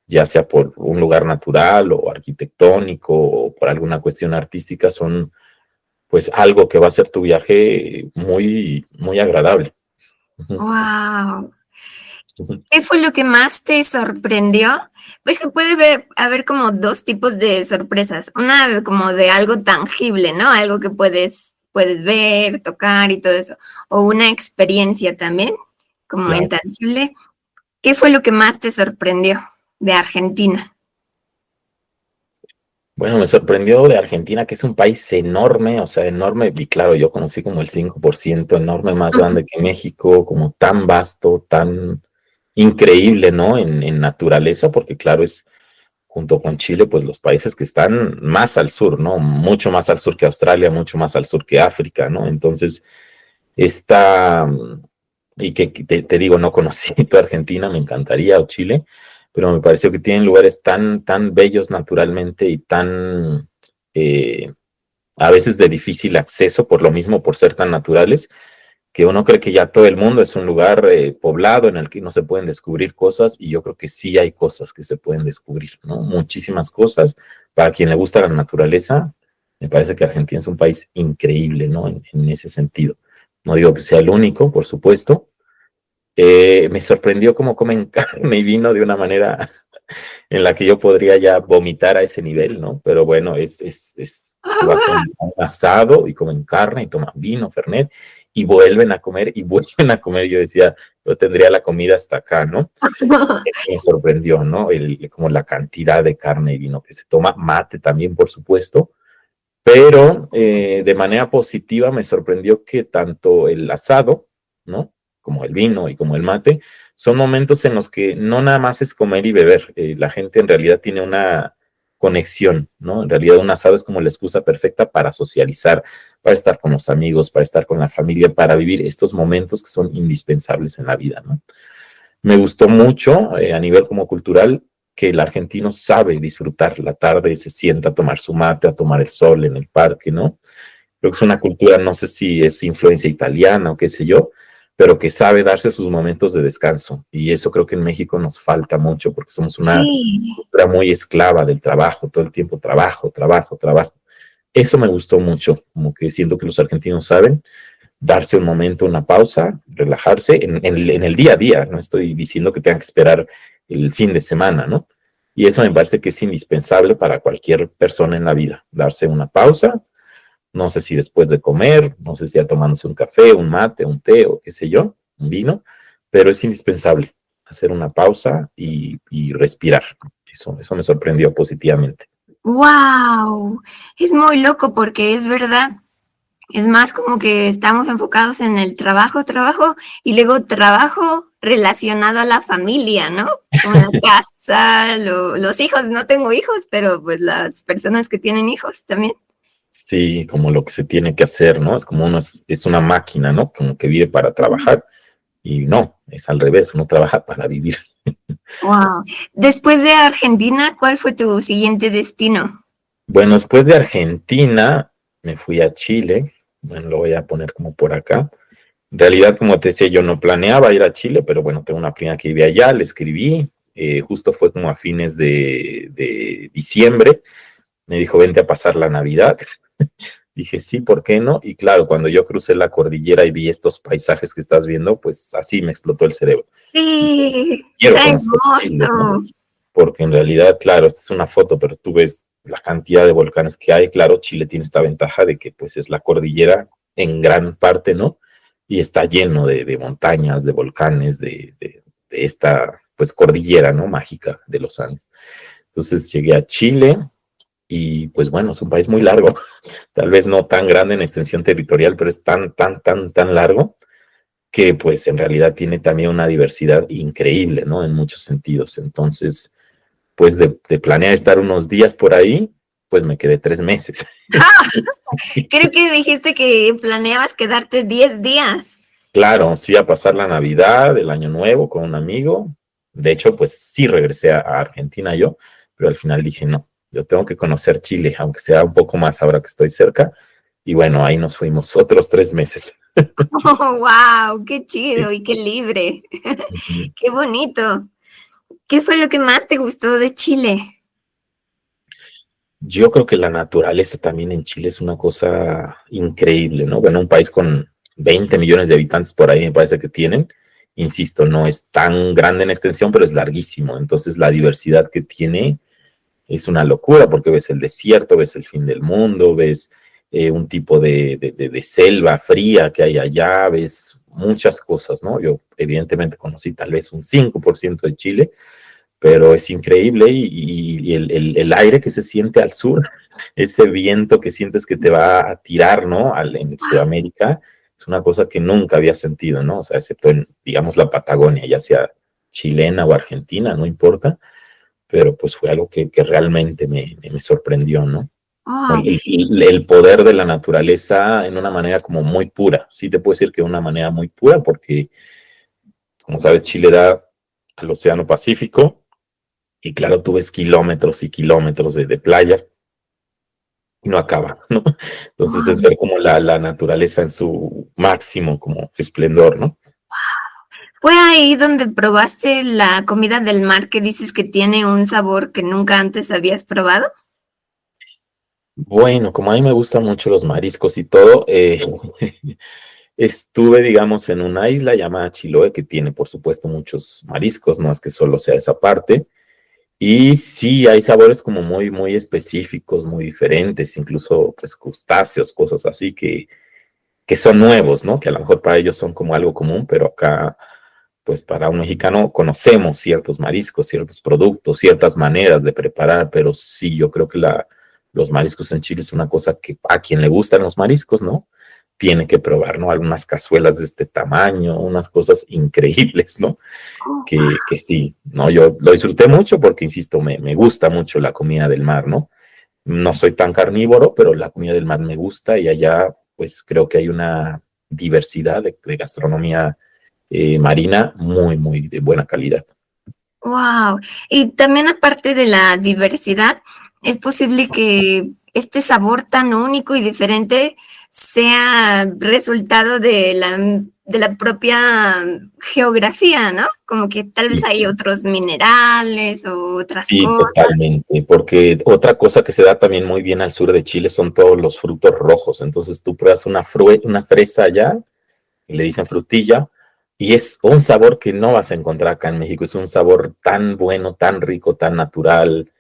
ya sea por un lugar natural o arquitectónico o por alguna cuestión artística, son pues algo que va a hacer tu viaje muy, muy agradable. Uh-huh. Wow. Uh-huh. ¿Qué fue lo que más te sorprendió? Pues que haber como dos tipos de sorpresas. Una como de algo tangible, ¿no? Algo que puedes ver, tocar y todo eso. O una experiencia también, como Claro. intangible. ¿Qué fue lo que más te sorprendió de Argentina? Bueno, me sorprendió de Argentina, que es un país enorme, o sea, enorme, y claro, yo conocí como el 5%, enorme, más grande que México, como tan vasto, tan increíble, ¿no? En naturaleza, porque claro, es junto con Chile, pues los países que están más al sur, ¿no? Mucho más al sur que Australia, mucho más al sur que África, ¿no? Entonces, esta, y que te digo, no conocí toda Argentina, me encantaría, o Chile, pero me pareció que tienen lugares tan bellos naturalmente y tan, a veces de difícil acceso, por lo mismo, por ser tan naturales, que uno cree que ya todo el mundo es un lugar poblado en el que no se pueden descubrir cosas, y yo creo que sí hay cosas que se pueden descubrir, ¿no? Muchísimas cosas. Para quien le gusta la naturaleza, me parece que Argentina es un país increíble, ¿no? En ese sentido. No digo que sea el único, por supuesto. Me sorprendió cómo comen carne y vino de una manera en la que yo podría ya vomitar a ese nivel, ¿no? Pero bueno, tú vas a un asado y comen carne y toman vino, fernet, y vuelven a comer y vuelven a comer. Yo decía, yo tendría la comida hasta acá, ¿no? Me sorprendió, ¿no? Como la cantidad de carne y vino que se toma, mate también, por supuesto, pero de manera positiva me sorprendió que tanto el asado, ¿no? Como el vino y como el mate, son momentos en los que no nada más es comer y beber, la gente en realidad tiene una conexión, ¿no? En realidad un asado es como la excusa perfecta para socializar, para estar con los amigos, para estar con la familia, para vivir estos momentos que son indispensables en la vida, ¿no? Me gustó mucho a nivel como cultural que el argentino sabe disfrutar la tarde y se sienta a tomar su mate, a tomar el sol en el parque, ¿no? Creo que es una cultura, no sé si es influencia italiana o qué sé yo, pero que sabe darse sus momentos de descanso. Y eso creo que en México nos falta mucho porque somos una Sí, cultura muy esclava del trabajo, todo el tiempo trabajo, trabajo, trabajo. Eso me gustó mucho, como que siento que los argentinos saben darse un momento, una pausa, relajarse en el día a día. No estoy diciendo que tengan que esperar el fin de semana, ¿no? Y eso me parece que es indispensable para cualquier persona en la vida, darse una pausa, no sé si después de comer, no sé si ya tomándose un café, un mate, un té o qué sé yo, un vino, pero es indispensable hacer una pausa y respirar. Eso me sorprendió positivamente. wow. Es muy loco porque es verdad. Es más como que estamos enfocados en el trabajo, trabajo, y luego trabajo relacionado a la familia, ¿no? Con la casa, los hijos. No tengo hijos, pero pues las personas que tienen hijos también. Sí, como lo que se tiene que hacer, ¿no? Es como es una máquina, ¿no? Como que vive para trabajar y no, es al revés, uno trabaja para vivir. Wow. Después de Argentina, ¿cuál fue tu siguiente destino? Bueno, después de Argentina me fui a Chile, bueno, lo voy a poner como por acá. En realidad, como te decía, yo no planeaba ir a Chile, pero bueno, tengo una prima que vive allá, le escribí, justo fue como a fines de diciembre, me dijo, vente a pasar la Navidad. Dije, sí, ¿por qué no? Y claro, cuando yo crucé la cordillera y vi estos paisajes que estás viendo, pues así me explotó el cerebro. Sí, Quiero está conocer Chile, ¿no? hermoso. Porque en realidad, claro, esta es una foto, pero tú ves la cantidad de volcanes que hay. Claro, Chile tiene esta ventaja de que pues es la cordillera en gran parte, ¿no? Y está lleno de montañas, de volcanes, de esta pues cordillera, ¿no? Mágica de los Andes. Entonces llegué a Chile y pues bueno, es un país muy largo, tal vez no tan grande en extensión territorial, pero es tan largo que pues en realidad tiene también una diversidad increíble, ¿no? En muchos sentidos. Entonces, pues de planear estar unos días por ahí, pues me quedé 3 meses. Creo que dijiste que planeabas quedarte 10 días. Claro, sí, a pasar la Navidad, el Año Nuevo con un amigo. De hecho, pues sí regresé a Argentina yo, pero al final dije, no, yo tengo que conocer Chile, aunque sea un poco más ahora que estoy cerca. Y bueno, ahí nos fuimos otros 3 meses. Oh, wow, qué chido Sí. y qué libre. Ujú. Qué bonito. ¿Qué fue lo que más te gustó de Chile? Yo creo que la naturaleza también en Chile es una cosa increíble, ¿no? Bueno, un país con 20 millones de habitantes por ahí me parece que tienen. Insisto, no es tan grande en extensión, pero es larguísimo. Entonces la diversidad que tiene es una locura porque ves el desierto, ves el fin del mundo, ves un tipo de selva fría que hay allá, ves muchas cosas, ¿no? Yo evidentemente conocí tal vez un 5% de Chile, pero es increíble y el aire que se siente al sur, ese viento que sientes que te va a tirar, ¿no? En Sudamérica, es una cosa que nunca había sentido, ¿no? O sea, excepto en, digamos, la Patagonia, ya sea chilena o argentina, no importa, pero pues fue algo que realmente me sorprendió, ¿no? Oh, El poder de la naturaleza en una manera como muy pura, sí te puedo decir que de una manera muy pura, porque, como sabes, Chile da al Océano Pacífico, y claro, tú ves kilómetros y kilómetros de playa y no acaba, ¿no? Entonces es oh. ver como la naturaleza en su máximo como esplendor, ¿no? ¿Fue ahí donde probaste la comida del mar que dices que tiene un sabor que nunca antes habías probado? Bueno, como a mí me gustan mucho los mariscos y todo, estuve, digamos, en una isla llamada Chiloé, que tiene, por supuesto, muchos mariscos, no es que solo sea esa parte. Y sí, hay sabores como muy específicos, muy diferentes, incluso pues crustáceos, cosas así que son nuevos, ¿no? Que a lo mejor para ellos son como algo común, pero acá, pues para un mexicano conocemos ciertos mariscos, ciertos productos, ciertas maneras de preparar, pero sí, yo creo que los mariscos en Chile es una cosa que a quien le gustan los mariscos, ¿no? Tiene que probar, ¿no? Algunas cazuelas de este tamaño, unas cosas increíbles, ¿no? Oh, Que sí, ¿no? Yo lo disfruté mucho porque, insisto, me gusta mucho la comida del mar, ¿no? No soy tan carnívoro, pero la comida del mar me gusta y allá, pues creo que hay una diversidad de gastronomía marina muy de buena calidad. wow. Y también aparte de la diversidad, es posible que este sabor tan único y diferente sea resultado de la propia geografía, ¿no? Como que tal vez Y, hay otros minerales o otras y cosas. totalmente, porque otra cosa que se da también muy bien al sur de Chile son todos los frutos rojos. Entonces tú pruebas una fresa allá y le dicen frutilla, y es un sabor que no vas a encontrar acá en México, es un sabor tan bueno, tan rico, tan natural,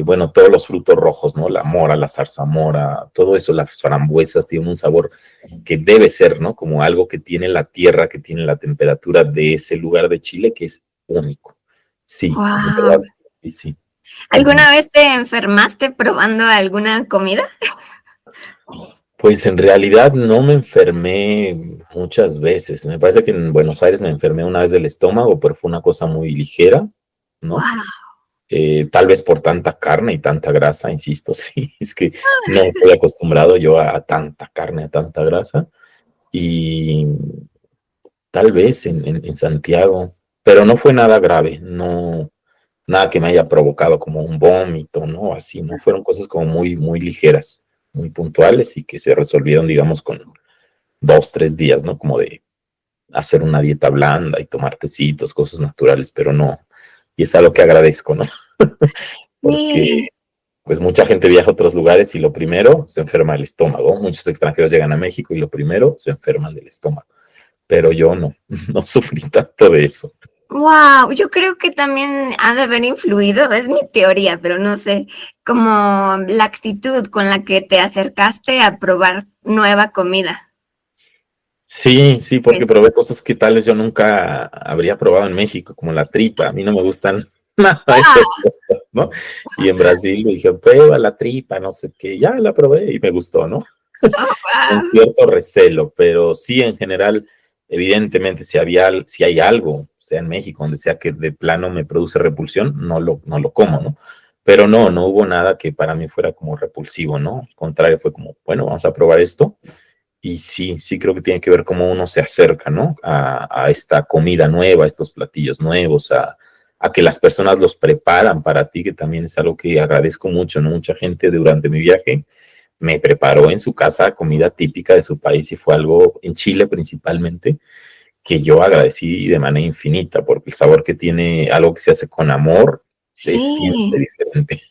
bueno, todos los frutos rojos, ¿no? La mora, la zarzamora, todo eso, las frambuesas tienen un sabor que debe ser, ¿no? Como algo que tiene la tierra, que tiene la temperatura de ese lugar de Chile, que es único. Sí, de Wow. verdad, sí, sí. Ujú. ¿Alguna vez te enfermaste probando alguna comida? Pues en realidad no me enfermé muchas veces. Me parece que en Buenos Aires me enfermé una vez del estómago, pero fue una cosa muy ligera, ¿no? Wow. Tal vez por tanta carne y tanta grasa, insisto, sí, es que no estoy acostumbrado yo a tanta carne, a tanta grasa. Y tal vez en Santiago, pero no fue nada grave, no, nada que me haya provocado como un vómito, ¿no? Así, ¿no? Fueron cosas como muy, muy ligeras, muy puntuales y que se resolvieron, digamos, con 2, 3 días, ¿no? Como de hacer una dieta blanda y tomar tecitos, cosas naturales, pero no, y es algo que agradezco, ¿no? Porque Sí. pues mucha gente viaja a otros lugares y lo primero se enferma el estómago. Muchos extranjeros llegan a México y lo primero se enferman del estómago. Pero yo no, no sufrí tanto de eso. Wow, yo creo que también ha de haber influido, es mi teoría, pero no sé, como la actitud con la que te acercaste a probar nueva comida. Sí, sí, porque Es- probé cosas que tales yo nunca habría probado en México, como la tripa. A mí no me gustan nada de esas Ah, cosas, ¿no? Y en Brasil me dije, prueba la tripa, no sé qué. Ya la probé y me gustó, ¿no? oh, Con wow. cierto recelo, pero sí en general, evidentemente, si hay algo, sea en México, donde sea que de plano me produce repulsión, no lo como, ¿no? Pero no hubo nada que para mí fuera como repulsivo, ¿no? Al contrario, fue como, bueno, vamos a probar esto. Y sí creo que tiene que ver cómo uno se acerca, ¿no? A esta comida nueva, a estos platillos nuevos, a que las personas los preparan para ti, que también es algo que agradezco mucho, ¿no? Mucha gente durante mi viaje me preparó en su casa comida típica de su país y fue algo, en Chile principalmente, que yo agradecí de manera infinita, porque el sabor que tiene algo que se hace con amor es siempre Sí. diferente.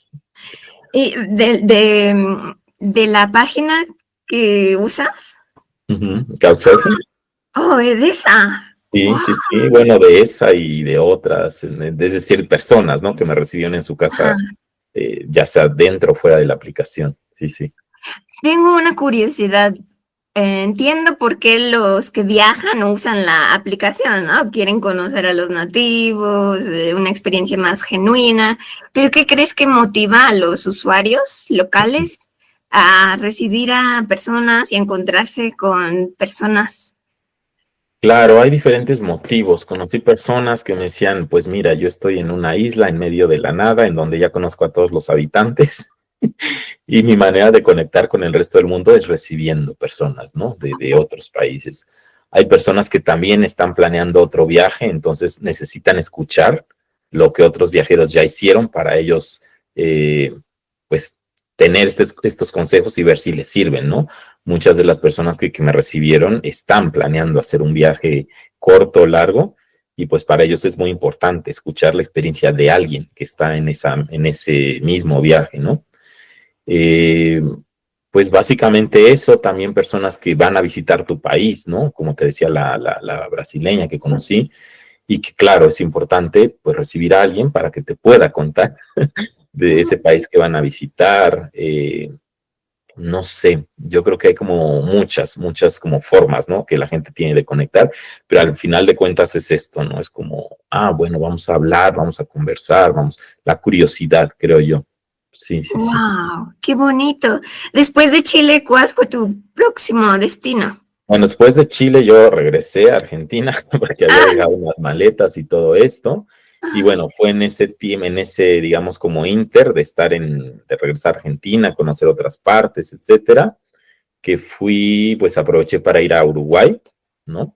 ¿Y de la página que usas? Couchsurfing. Oh, es de esa. Sí, Wow. sí, sí, bueno, de esa y de otras, es decir, personas, ¿no? Que me recibieron en su casa, ya sea dentro o fuera de la aplicación. Sí, sí. Tengo una curiosidad. Entiendo por qué los que viajan usan la aplicación, ¿no? Quieren conocer a los nativos, una experiencia más genuina, pero ¿qué crees que motiva a los usuarios locales a recibir a personas y a encontrarse con personas? Claro, hay diferentes motivos. Conocí personas que me decían, pues mira, yo estoy en una isla en medio de la nada, en donde ya conozco a todos los habitantes, y mi manera de conectar con el resto del mundo es recibiendo personas, ¿no? De otros países. Hay personas que también están planeando otro viaje, entonces necesitan escuchar lo que otros viajeros ya hicieron para ellos, pues, tener estos consejos y ver si les sirven, ¿no? Muchas de las personas que me recibieron están planeando hacer un viaje corto o largo, y pues para ellos es muy importante escuchar la experiencia de alguien que está en ese mismo viaje, ¿no? Eh, pues básicamente eso, también personas que van a visitar tu país, ¿no? Como te decía la brasileña que conocí, y que claro, es importante pues recibir a alguien para que te pueda contar de ese país que van a visitar. No sé, yo creo que hay como muchas como formas, ¿no? Que la gente tiene de conectar, pero al final de cuentas es esto, ¿no? Es como, bueno, vamos a hablar, vamos a conversar, la curiosidad, creo yo. Sí, sí, sí. ¡Wow! ¡Qué bonito! Después de Chile, ¿cuál fue tu próximo destino? Bueno, después de Chile yo regresé a Argentina porque había Ah, dejado unas maletas y todo esto. Y bueno, fue en ese team, en ese, digamos, como inter de regresar a Argentina, conocer otras partes, etcétera, que fui, pues aproveché para ir a Uruguay, ¿no?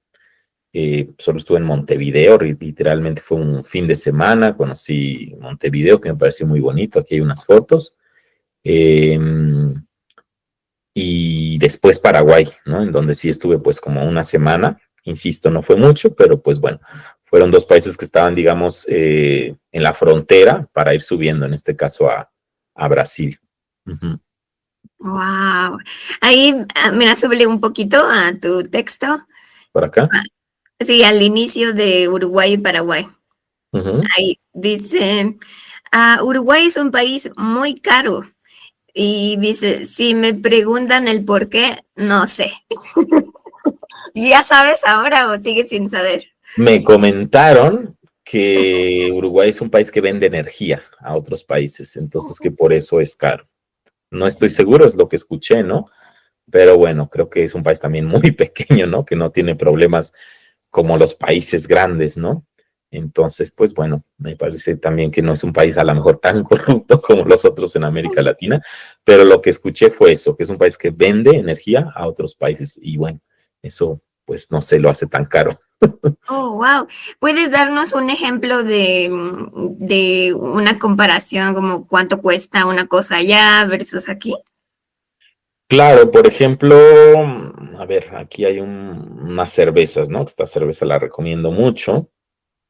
Solo estuve en Montevideo, literalmente fue un fin de semana, conocí Montevideo, que me pareció muy bonito, aquí hay unas fotos. Eh, y después Paraguay, ¿no? En donde sí estuve pues como una semana, insisto, no fue mucho, pero pues bueno, fueron dos países que estaban, digamos, en la frontera para ir subiendo, en este caso a Brasil. Ujú. wow. Ahí, mira, súbele un poquito a tu texto. ¿Por acá? Sí, al inicio de Uruguay y Paraguay. Ujú. Ahí dice, Uruguay es un país muy caro. Y dice, si me preguntan el por qué, no sé. ¿Ya sabes ahora o sigues sin saber? Me comentaron que Uruguay es un país que vende energía a otros países, entonces que por eso es caro. No estoy seguro, es lo que escuché, ¿no? pero bueno, creo que es un país también muy pequeño, ¿no? Que no tiene problemas como los países grandes, ¿no? Entonces, pues bueno, me parece también que no es un país a lo mejor tan corrupto como los otros en América Latina, pero lo que escuché fue eso, que es un país que vende energía a otros países y bueno, eso pues no se lo hace tan caro. Oh, wow. ¿Puedes darnos un ejemplo de una comparación como cuánto cuesta una cosa allá versus aquí? Claro, por ejemplo, a ver, aquí hay unas cervezas, ¿no? Esta cerveza la recomiendo mucho.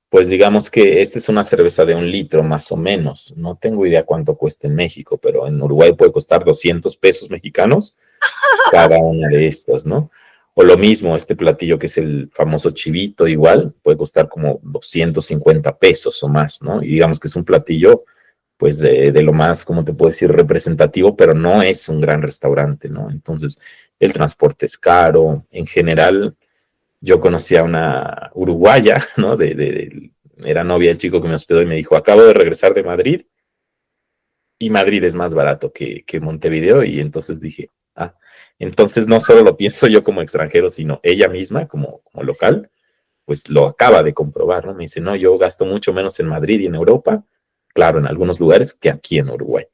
Pues digamos que esta es una cerveza de 1 litro más o menos. No tengo idea cuánto cuesta en México, pero en Uruguay puede costar 200 pesos mexicanos cada una de estas, ¿no? O lo mismo, este platillo que es el famoso chivito, igual, puede costar como 250 pesos o más, ¿no? Y digamos que es un platillo, pues, de lo más, como te puedo decir, representativo, pero no es un gran restaurante, ¿no? Entonces, el transporte es caro. En general, yo conocí a una uruguaya, ¿no? Era novia del chico que me hospedó y me dijo, acabo de regresar de Madrid y Madrid es más barato que Montevideo y entonces dije, ah, entonces no solo lo pienso yo como extranjero, sino ella misma como local, pues lo acaba de comprobar, ¿no? Me dice, no, yo gasto mucho menos en Madrid y en Europa, claro, en algunos lugares, que aquí en Uruguay.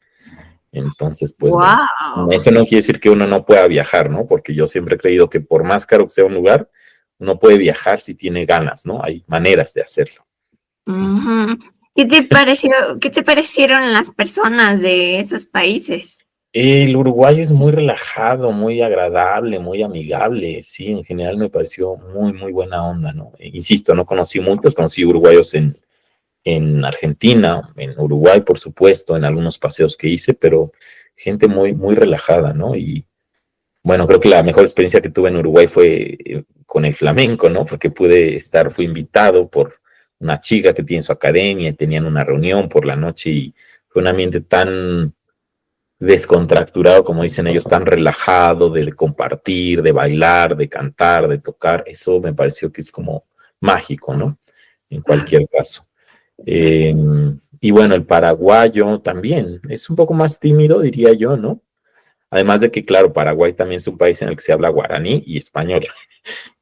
Entonces, pues bueno, Wow. eso no quiere decir que uno no pueda viajar, ¿no? Porque yo siempre he creído que por más caro que sea un lugar, uno puede viajar si tiene ganas, ¿no? Hay maneras de hacerlo. Ujú. ¿Qué te pareció, qué te parecieron las personas de esos países? El uruguayo es muy relajado, muy agradable, muy amigable, sí, en general me pareció muy, muy buena onda, ¿no? Insisto, no conocí muchos, conocí uruguayos en Argentina, en Uruguay, por supuesto, en algunos paseos que hice, pero gente muy, muy relajada, ¿no? Y bueno, creo que la mejor experiencia que tuve en Uruguay fue con el flamenco, ¿no? Porque fui invitado por una chica que tiene su academia y tenían una reunión por la noche y fue un ambiente tan descontracturado, como dicen ellos, tan relajado de compartir, de bailar, de cantar, de tocar. Eso me pareció que es como mágico, ¿no? En cualquier caso. Eh, y bueno, el paraguayo también es un poco más tímido, diría yo, ¿no? Además de que, claro, Paraguay también es un país en el que se habla guaraní y español.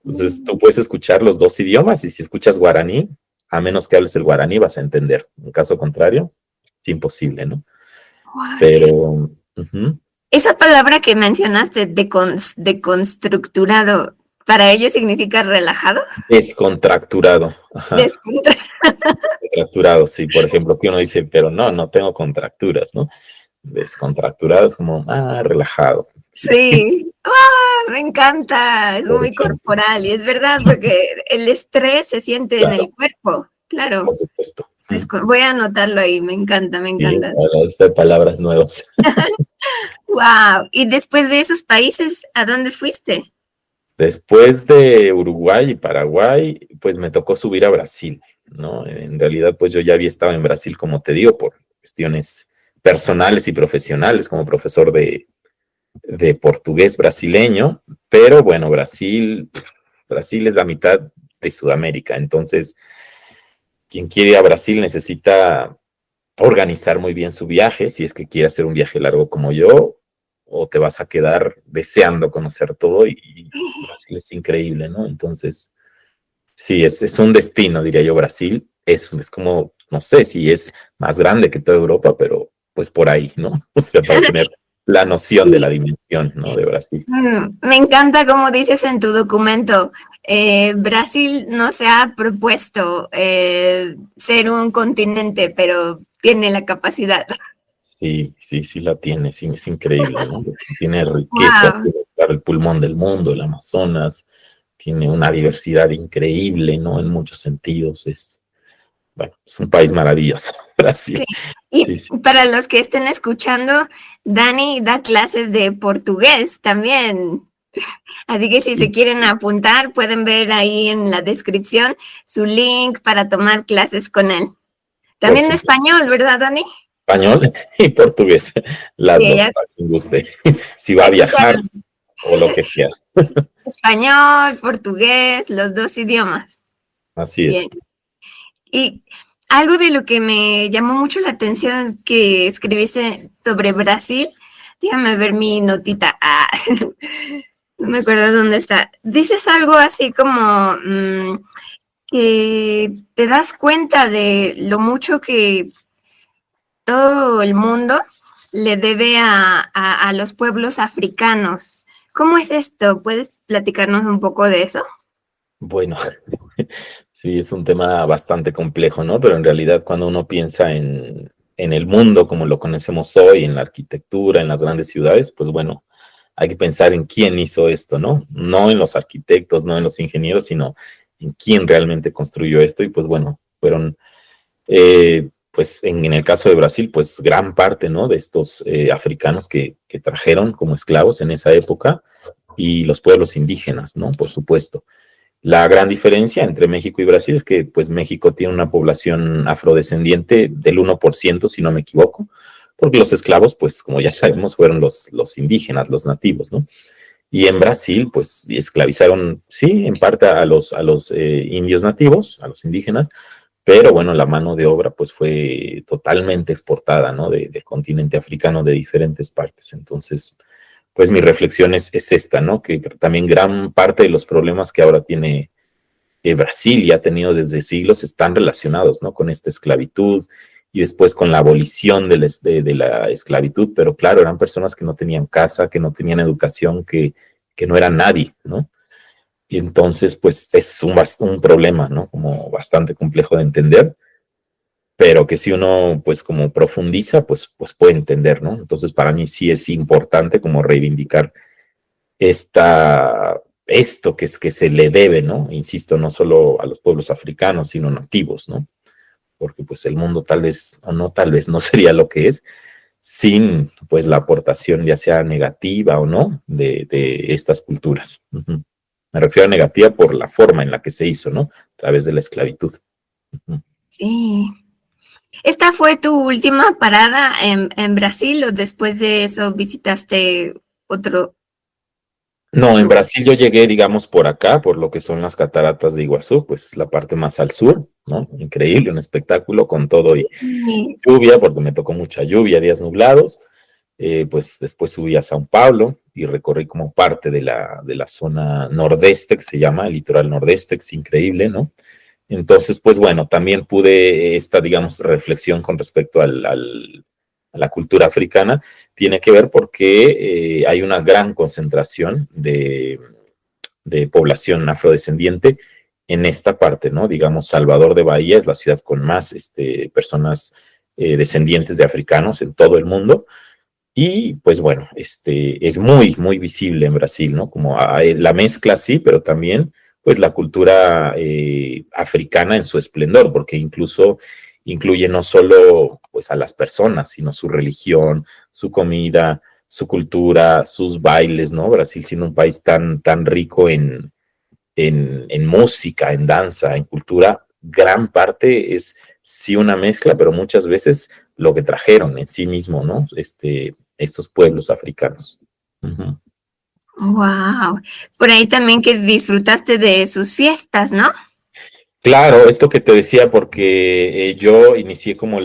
Entonces, tú puedes escuchar los dos idiomas y si escuchas guaraní, a menos que hables el guaraní, vas a entender. En caso contrario, es imposible, ¿no? Wow. Pero, uh-huh. Esa palabra que mencionaste deconstructurado, ¿para ellos significa relajado? Descontracturado. Ajá. Descontra. Descontracturado, sí. Por ejemplo, que uno dice, pero no, no tengo contracturas, ¿no? Descontracturado es como, relajado. Sí, Sí. ¡Ah! Me encanta. Es por muy ejemplo. corporal y es verdad porque el estrés se siente en Claro, el cuerpo. Claro. por supuesto. Voy a anotarlo ahí. Me encanta, me Sí, encanta. estas palabras nuevas. Wow. Y después de esos países, ¿a dónde fuiste? Después de Uruguay y Paraguay, pues me tocó subir a Brasil, ¿no? En realidad, pues yo ya había estado en Brasil, como te digo, por cuestiones personales y profesionales, como profesor de portugués brasileño, pero bueno, Brasil es la mitad de Sudamérica, entonces quien quiere ir a Brasil necesita organizar muy bien su viaje, si es que quiere hacer un viaje largo como yo, o te vas a quedar deseando conocer todo y Brasil es increíble, ¿no? Entonces, sí, es un destino, diría yo, Brasil. Es como, no sé si es más grande que toda Europa, pero pues por ahí, ¿no? O sea, para tener la noción de la Sí. dimensión, ¿no? De Brasil. Me encanta como dices en tu documento, Brasil no se ha propuesto ser un continente, pero tiene la capacidad. Sí, sí, sí la tiene, sí, es increíble, ¿no? Tiene riqueza, Wow. tiene claro, el pulmón del mundo, el Amazonas, tiene una diversidad increíble, ¿no? En muchos sentidos, bueno, es un país maravilloso, Sí. Brasil. Sí, Y sí. para los que estén escuchando, Dani da clases de portugués también. Así que si Sí, se quieren apuntar, pueden ver ahí en la descripción su link para tomar clases con él. por También de supuesto. español, ¿verdad, Dani? Español y portugués, Sí, las dos, ella para quien guste. Si va a viajar escucharon o lo que sea. español, portugués, los dos idiomas. Así Bien. es. Y algo de lo que me llamó mucho la atención que escribiste sobre Brasil Déjame ver mi notita. No me acuerdo dónde está. Dices algo así como que te das cuenta de lo mucho que todo el mundo le debe a los pueblos africanos. ¿Cómo es esto? ¿Puedes platicarnos un poco de eso? Bueno, sí, es un tema bastante complejo, ¿no? Pero en realidad cuando uno piensa en el mundo como lo conocemos hoy, en la arquitectura, en las grandes ciudades, pues bueno, hay que pensar en quién hizo esto, ¿no? No en los arquitectos, no en los ingenieros, sino en quién realmente construyó esto. Y pues bueno, fueron, pues en el caso de Brasil, pues gran parte, ¿no? De estos africanos que trajeron como esclavos en esa época y los pueblos indígenas, ¿no? Por supuesto. La gran diferencia entre México y Brasil es que pues México tiene una población afrodescendiente del 1%, si no me equivoco, porque los esclavos, pues como ya sabemos, fueron los indígenas, los nativos, ¿no? Y en Brasil, pues esclavizaron, sí, en parte a los indios nativos, a los indígenas, pero bueno, la mano de obra pues fue totalmente exportada, ¿no? Del continente africano, de diferentes partes. Entonces, pues mi reflexión es esta, ¿no? Que también gran parte de los problemas que ahora tiene Brasil y ha tenido desde siglos están relacionados, ¿no? Con esta esclavitud y después con la abolición de la esclavitud, pero claro, eran personas que no tenían casa, que no tenían educación, que no eran nadie, ¿no? Y entonces, pues es un problema, ¿no? Como bastante complejo de entender, pero que si uno, pues como profundiza, pues puede entender, ¿no? Entonces, para mí sí es importante como reivindicar esto que se le debe, ¿no? Insisto, no solo a los pueblos africanos, sino nativos, ¿no? Porque pues el mundo tal vez no sería lo que es sin pues la aportación ya sea negativa o no de estas culturas. Uh-huh. Me refiero a negativa por la forma en la que se hizo, ¿no? A través de la esclavitud. Uh-huh. Sí. ¿Esta fue tu última parada en Brasil o después de eso visitaste otro? No, en Brasil yo llegué, digamos, por acá, por lo que son las cataratas de Iguazú, pues es la parte más al sur, ¿no? Increíble, un espectáculo con todo y lluvia, porque me tocó mucha lluvia, días nublados. Pues después subí a São Paulo y recorrí como parte de la zona nordeste, que se llama el litoral nordeste, que es increíble, ¿no? Entonces, pues bueno, también pude esta, digamos, reflexión con respecto a la cultura africana, tiene que ver porque hay una gran concentración de población afrodescendiente en esta parte, ¿no? Digamos, Salvador de Bahía es la ciudad con más personas descendientes de africanos en todo el mundo. Y pues bueno, es muy, muy visible en Brasil, ¿no? Como la mezcla sí, pero también pues la cultura africana en su esplendor, porque incluso incluye no solo pues a las personas, sino su religión, su comida, su cultura, sus bailes, ¿no? Brasil siendo un país tan, tan rico en música, en danza, en cultura, gran parte es sí una mezcla, pero muchas veces lo que trajeron en sí mismo, ¿no? Estos pueblos africanos. Uh-huh. Wow. Por ahí también que disfrutaste de sus fiestas, ¿no? Claro, esto que te decía, porque yo inicié como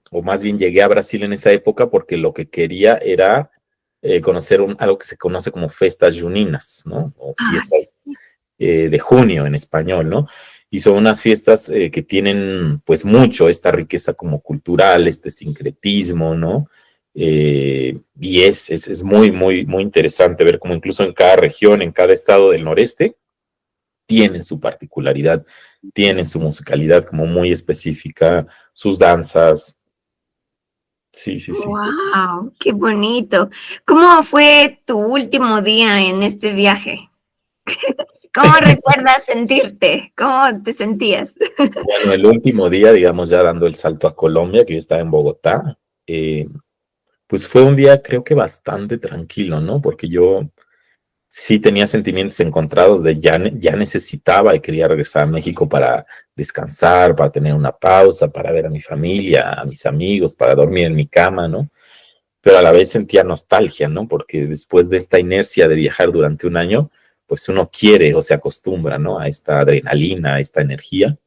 o más bien llegué a Brasil en esa época porque lo que quería era conocer algo que se conoce como festas juninas, ¿no? O fiestas Sí. de junio en español, ¿no? Y son unas fiestas que tienen pues mucho esta riqueza como cultural, este sincretismo, ¿no? Y es muy, muy, muy interesante ver cómo incluso en cada región, en cada estado del noreste, tienen su particularidad, tienen su musicalidad como muy específica, sus danzas. Sí, sí, sí. Wow, qué bonito. ¿Cómo fue tu último día en este viaje? ¿Cómo recuerdas sentirte? ¿Cómo te sentías? Bueno, el último día, digamos, ya dando el salto a Colombia, que yo estaba en Bogotá, pues fue un día creo que bastante tranquilo, ¿no? Porque yo sí tenía sentimientos encontrados de ya necesitaba y quería regresar a México para descansar, para tener una pausa, para ver a mi familia, a mis amigos, para dormir en mi cama, ¿no? Pero a la vez sentía nostalgia, ¿no? Porque después de esta inercia de viajar durante un año, pues uno quiere o se acostumbra, ¿no? A esta adrenalina, a esta energía.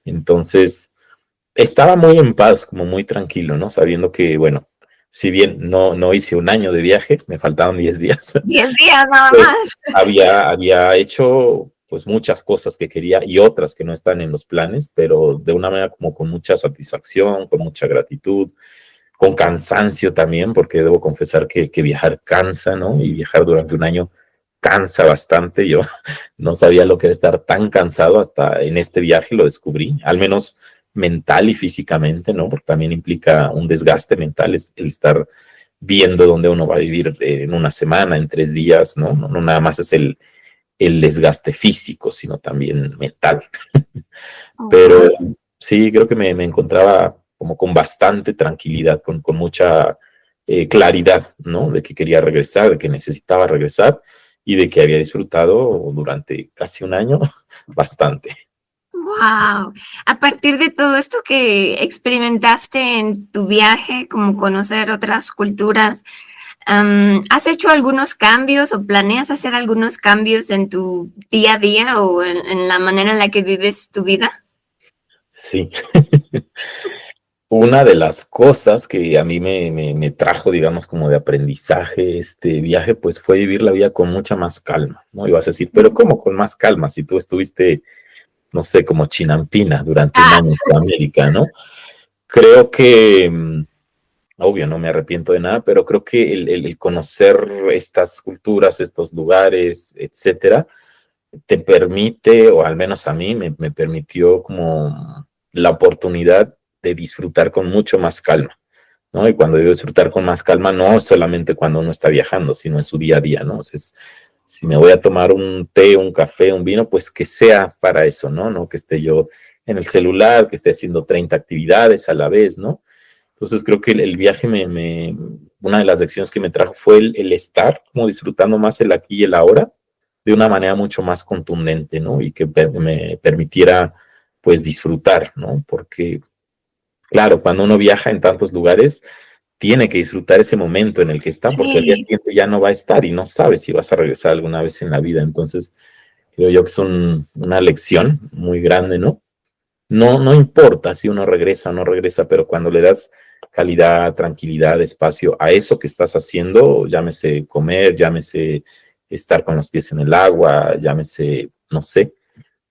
Entonces, estaba muy en paz, como muy tranquilo, ¿no? Sabiendo que, bueno, si bien no hice un año de viaje, me faltaban 10 días, 10 días nada pues más. había hecho pues muchas cosas que quería y otras que no están en los planes, pero de una manera como con mucha satisfacción, con mucha gratitud, con cansancio también, porque debo confesar que viajar cansa, ¿no? Y viajar durante un año cansa bastante. Yo no sabía lo que era estar tan cansado, hasta en este viaje lo descubrí, al menos mental y físicamente, ¿no? Porque también implica un desgaste mental el estar viendo dónde uno va a vivir en una semana, en 3 días, ¿no? No nada más es el desgaste físico, sino también mental. Pero sí, creo que me encontraba como con bastante tranquilidad, con mucha claridad, ¿no? De que quería regresar, de que necesitaba regresar y de que había disfrutado durante casi un año bastante. Wow. A partir de todo esto que experimentaste en tu viaje, como conocer otras culturas, ¿has hecho algunos cambios o planeas hacer algunos cambios en tu día a día o en la manera en la que vives tu vida? Sí. Una de las cosas que a mí me trajo, digamos, como de aprendizaje este viaje, pues fue vivir la vida con mucha más calma, ¿no? Y vas a decir, pero ¿cómo con más calma? Si tú estuviste, no sé, como chinampina durante un Ah, año en Sudamérica, ¿no? Creo que, obvio, no me arrepiento de nada, pero creo que el conocer estas culturas, estos lugares, etcétera, te permite, o al menos a mí me permitió como la oportunidad de disfrutar con mucho más calma, ¿no? Y cuando digo disfrutar con más calma, no solamente cuando uno está viajando, sino en su día a día, ¿no? O sea, si me voy a tomar un té, un café, un vino, pues que sea para eso, ¿no? No que esté yo en el celular, que esté haciendo 30 actividades a la vez, ¿no? Entonces creo que el viaje una de las lecciones que me trajo fue el estar como disfrutando más el aquí y el ahora de una manera mucho más contundente, ¿no? Y que me permitiera pues disfrutar, ¿no? Porque claro, cuando uno viaja en tantos lugares, tiene que disfrutar ese momento en el que está, porque al día sí, siguiente ya no va a estar y no sabe si vas a regresar alguna vez en la vida. Entonces, creo yo que es una lección muy grande, ¿no? No importa si uno regresa o no regresa, pero cuando le das calidad, tranquilidad, espacio a eso que estás haciendo, llámese comer, llámese estar con los pies en el agua, llámese, no sé,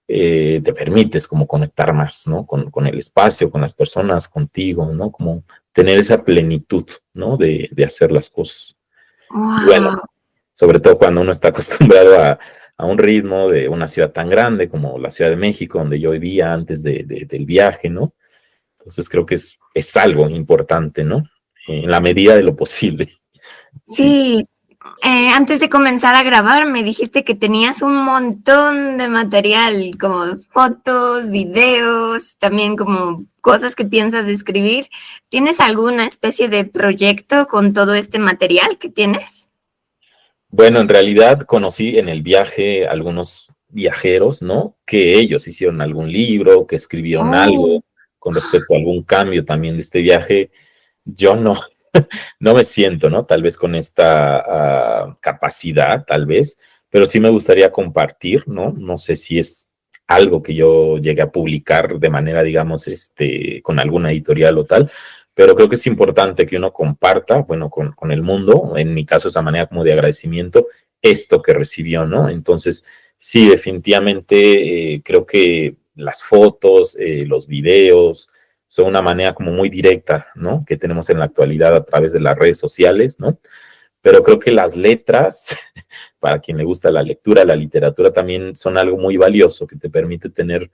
te permites como conectar más, ¿no? Con el espacio, con las personas, contigo, ¿no? Como tener esa plenitud, ¿no? De hacer las cosas. Y bueno, wow. sobre todo cuando uno está acostumbrado a un ritmo de una ciudad tan grande como la Ciudad de México, donde yo vivía antes del viaje, ¿no? Entonces creo que es algo importante, ¿no? En la medida de lo posible. Sí. Sí, antes de comenzar a grabar me dijiste que tenías un montón de material, como fotos, videos, también como cosas que piensas escribir. ¿Tienes alguna especie de proyecto con todo este material que tienes? Bueno, en realidad conocí en el viaje algunos viajeros, ¿no? Que ellos hicieron algún libro, que escribieron Oh, algo con respecto a algún cambio también de este viaje. Yo no me siento, ¿no? Tal vez con esta capacidad, tal vez, pero sí me gustaría compartir, ¿no? No sé si es algo que yo llegue a publicar de manera, digamos, con alguna editorial o tal, pero creo que es importante que uno comparta, bueno, con el mundo, en mi caso, esa manera como de agradecimiento, esto que recibió, ¿no? Entonces, sí, definitivamente creo que las fotos, los videos, son una manera como muy directa, ¿no? Que tenemos en la actualidad a través de las redes sociales, ¿no? Pero creo que las letras, para quien le gusta la lectura, la literatura también son algo muy valioso que te permite tener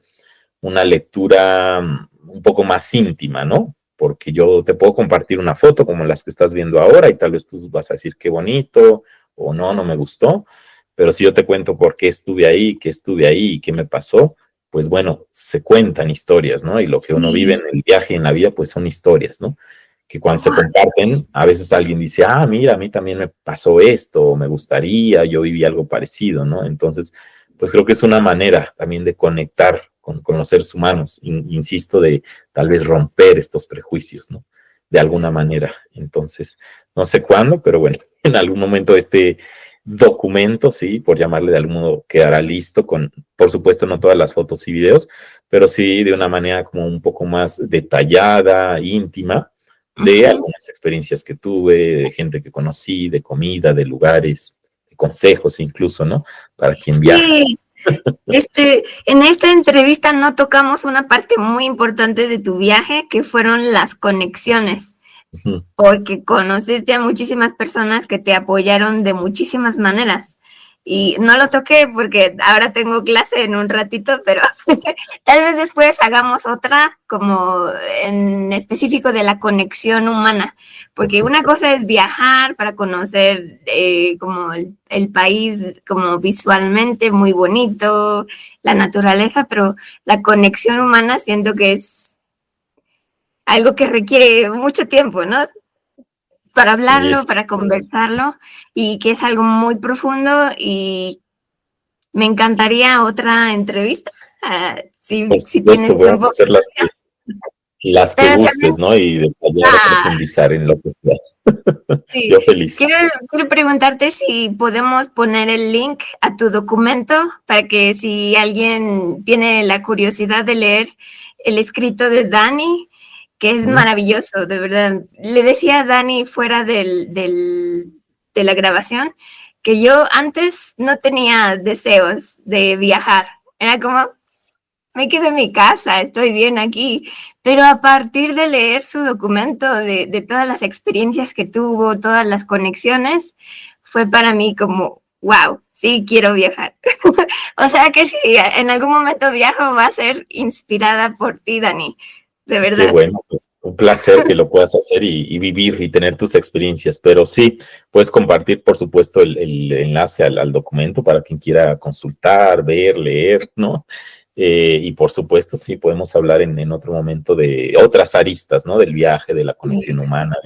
una lectura un poco más íntima, ¿no? Porque yo te puedo compartir una foto como las que estás viendo ahora y tal vez tú vas a decir qué bonito o no me gustó, pero si yo te cuento por qué estuve ahí, qué estuve ahí y qué me pasó, pues bueno, se cuentan historias, ¿no? Y lo que uno vive sí. en el viaje y en la vida, pues son historias, ¿no? Que cuando se comparten, a veces alguien dice, ah, mira, a mí también me pasó esto, o me gustaría, yo viví algo parecido, ¿no? Entonces, pues creo que es una manera también de conectar con los seres humanos, insisto, de tal vez romper estos prejuicios, ¿no? De alguna manera. Entonces, no sé cuándo, pero bueno, en algún momento este documento, sí, por llamarle de algún modo, quedará listo con, por supuesto, no todas las fotos y videos, pero sí de una manera como un poco más detallada, íntima, de algunas experiencias que tuve, de gente que conocí, de comida, de lugares, de consejos incluso, ¿no? Para quien viaja. Sí, en esta entrevista no tocamos una parte muy importante de tu viaje, que fueron las conexiones, Ujú. porque conociste a muchísimas personas que te apoyaron de muchísimas maneras. Y no lo toqué porque ahora tengo clase en un ratito, pero tal vez después hagamos otra como en específico de la conexión humana, porque una cosa es viajar para conocer como el país como visualmente muy bonito, la naturaleza, pero la conexión humana siento que es algo que requiere mucho tiempo, ¿no? Para Y hablarlo, para conversarlo, y que es algo muy profundo y me encantaría otra entrevista, por si tienes supuesto, podemos tiempo. hacer las que Pero gustes, también, ¿no? Y detallar o profundizar en lo que sea. sí, Yo feliz. quiero preguntarte si podemos poner el link a tu documento para que si alguien tiene la curiosidad de leer el escrito de Dani, que es maravilloso, de verdad. Le decía a Dani fuera de la grabación que yo antes no tenía deseos de viajar. Era como, me quedo en mi casa, estoy bien aquí. Pero a partir de leer su documento, de todas las experiencias que tuvo, todas las conexiones, fue para mí como, wow, sí quiero viajar. O sea que si en algún momento viajo, va a ser inspirada por ti, Dani, de Qué verdad. bueno, pues un placer que lo puedas hacer y vivir y tener tus experiencias, pero sí, puedes compartir, por supuesto, el enlace al documento para quien quiera consultar, ver, leer, ¿no? Y por supuesto, sí, podemos hablar en otro momento de otras aristas, ¿no? Del viaje, de la conexión humana,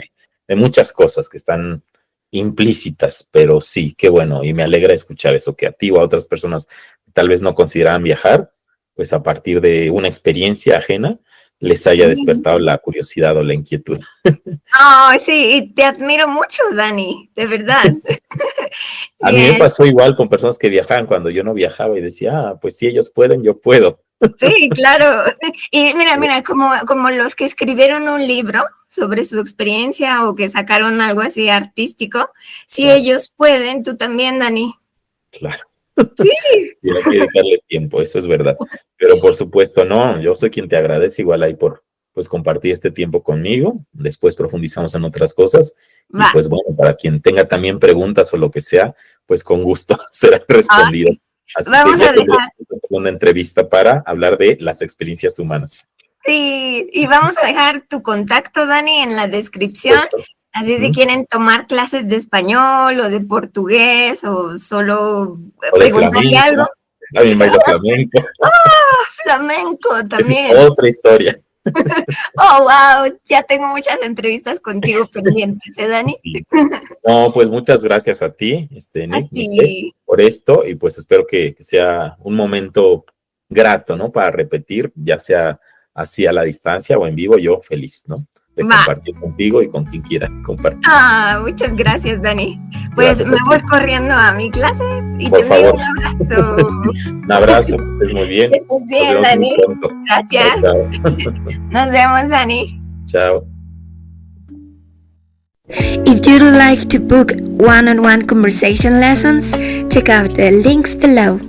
de muchas cosas que están implícitas, pero sí, qué bueno, y me alegra escuchar eso, que a ti o a otras personas que tal vez no consideraban viajar, pues a partir de una experiencia ajena, les haya Sí. despertado la curiosidad o la inquietud. Oh, sí, te admiro mucho, Dani, de verdad. A mí me Bien. pasó igual con personas que viajaban cuando yo no viajaba y decía, pues si ellos pueden, yo puedo. Sí, claro. Y mira, como los que escribieron un libro sobre su experiencia o que sacaron algo así artístico, si Claro, ellos pueden, tú también, Dani. claro. Sí. Y hay que dedicarle tiempo, eso es verdad. Pero por supuesto, no, yo soy quien te agradece igual ahí por pues compartir este tiempo conmigo. Después profundizamos en otras cosas. Y Va. pues bueno, para quien tenga también preguntas o lo que sea, pues con gusto serán Ah, respondidas. Así que vamos ya a tendremos dejar, una entrevista para hablar de las experiencias humanas. sí, y vamos a dejar tu contacto, Dani, en la Por descripción. supuesto. Así si ¿Mm? quieren tomar clases de español o de portugués o solo O de preguntarle flamenco, algo. también bailo flamenco. Flamenco Esa es también. otra historia. Oh, wow, ya tengo muchas entrevistas contigo pendientes, ¿eh, Dani? Sí. No, pues muchas gracias a ti, A ti. Nicole, por esto y pues espero que sea un momento grato, ¿no? Para repetir, ya sea así a la distancia o en vivo, yo feliz, ¿no? De Va. compartir contigo y con quien quiera compartir. Ah, muchas gracias, Dani. Pues Gracias me a ti. voy corriendo a mi clase y Por te envío favor, un abrazo. un abrazo, que estés muy bien. Que estés Nos bien, vemos muy Dani. pronto. Gracias. Chao, Nos vemos, Dani. chao. If you'd like to book one-on-one conversation lessons, check out the links below.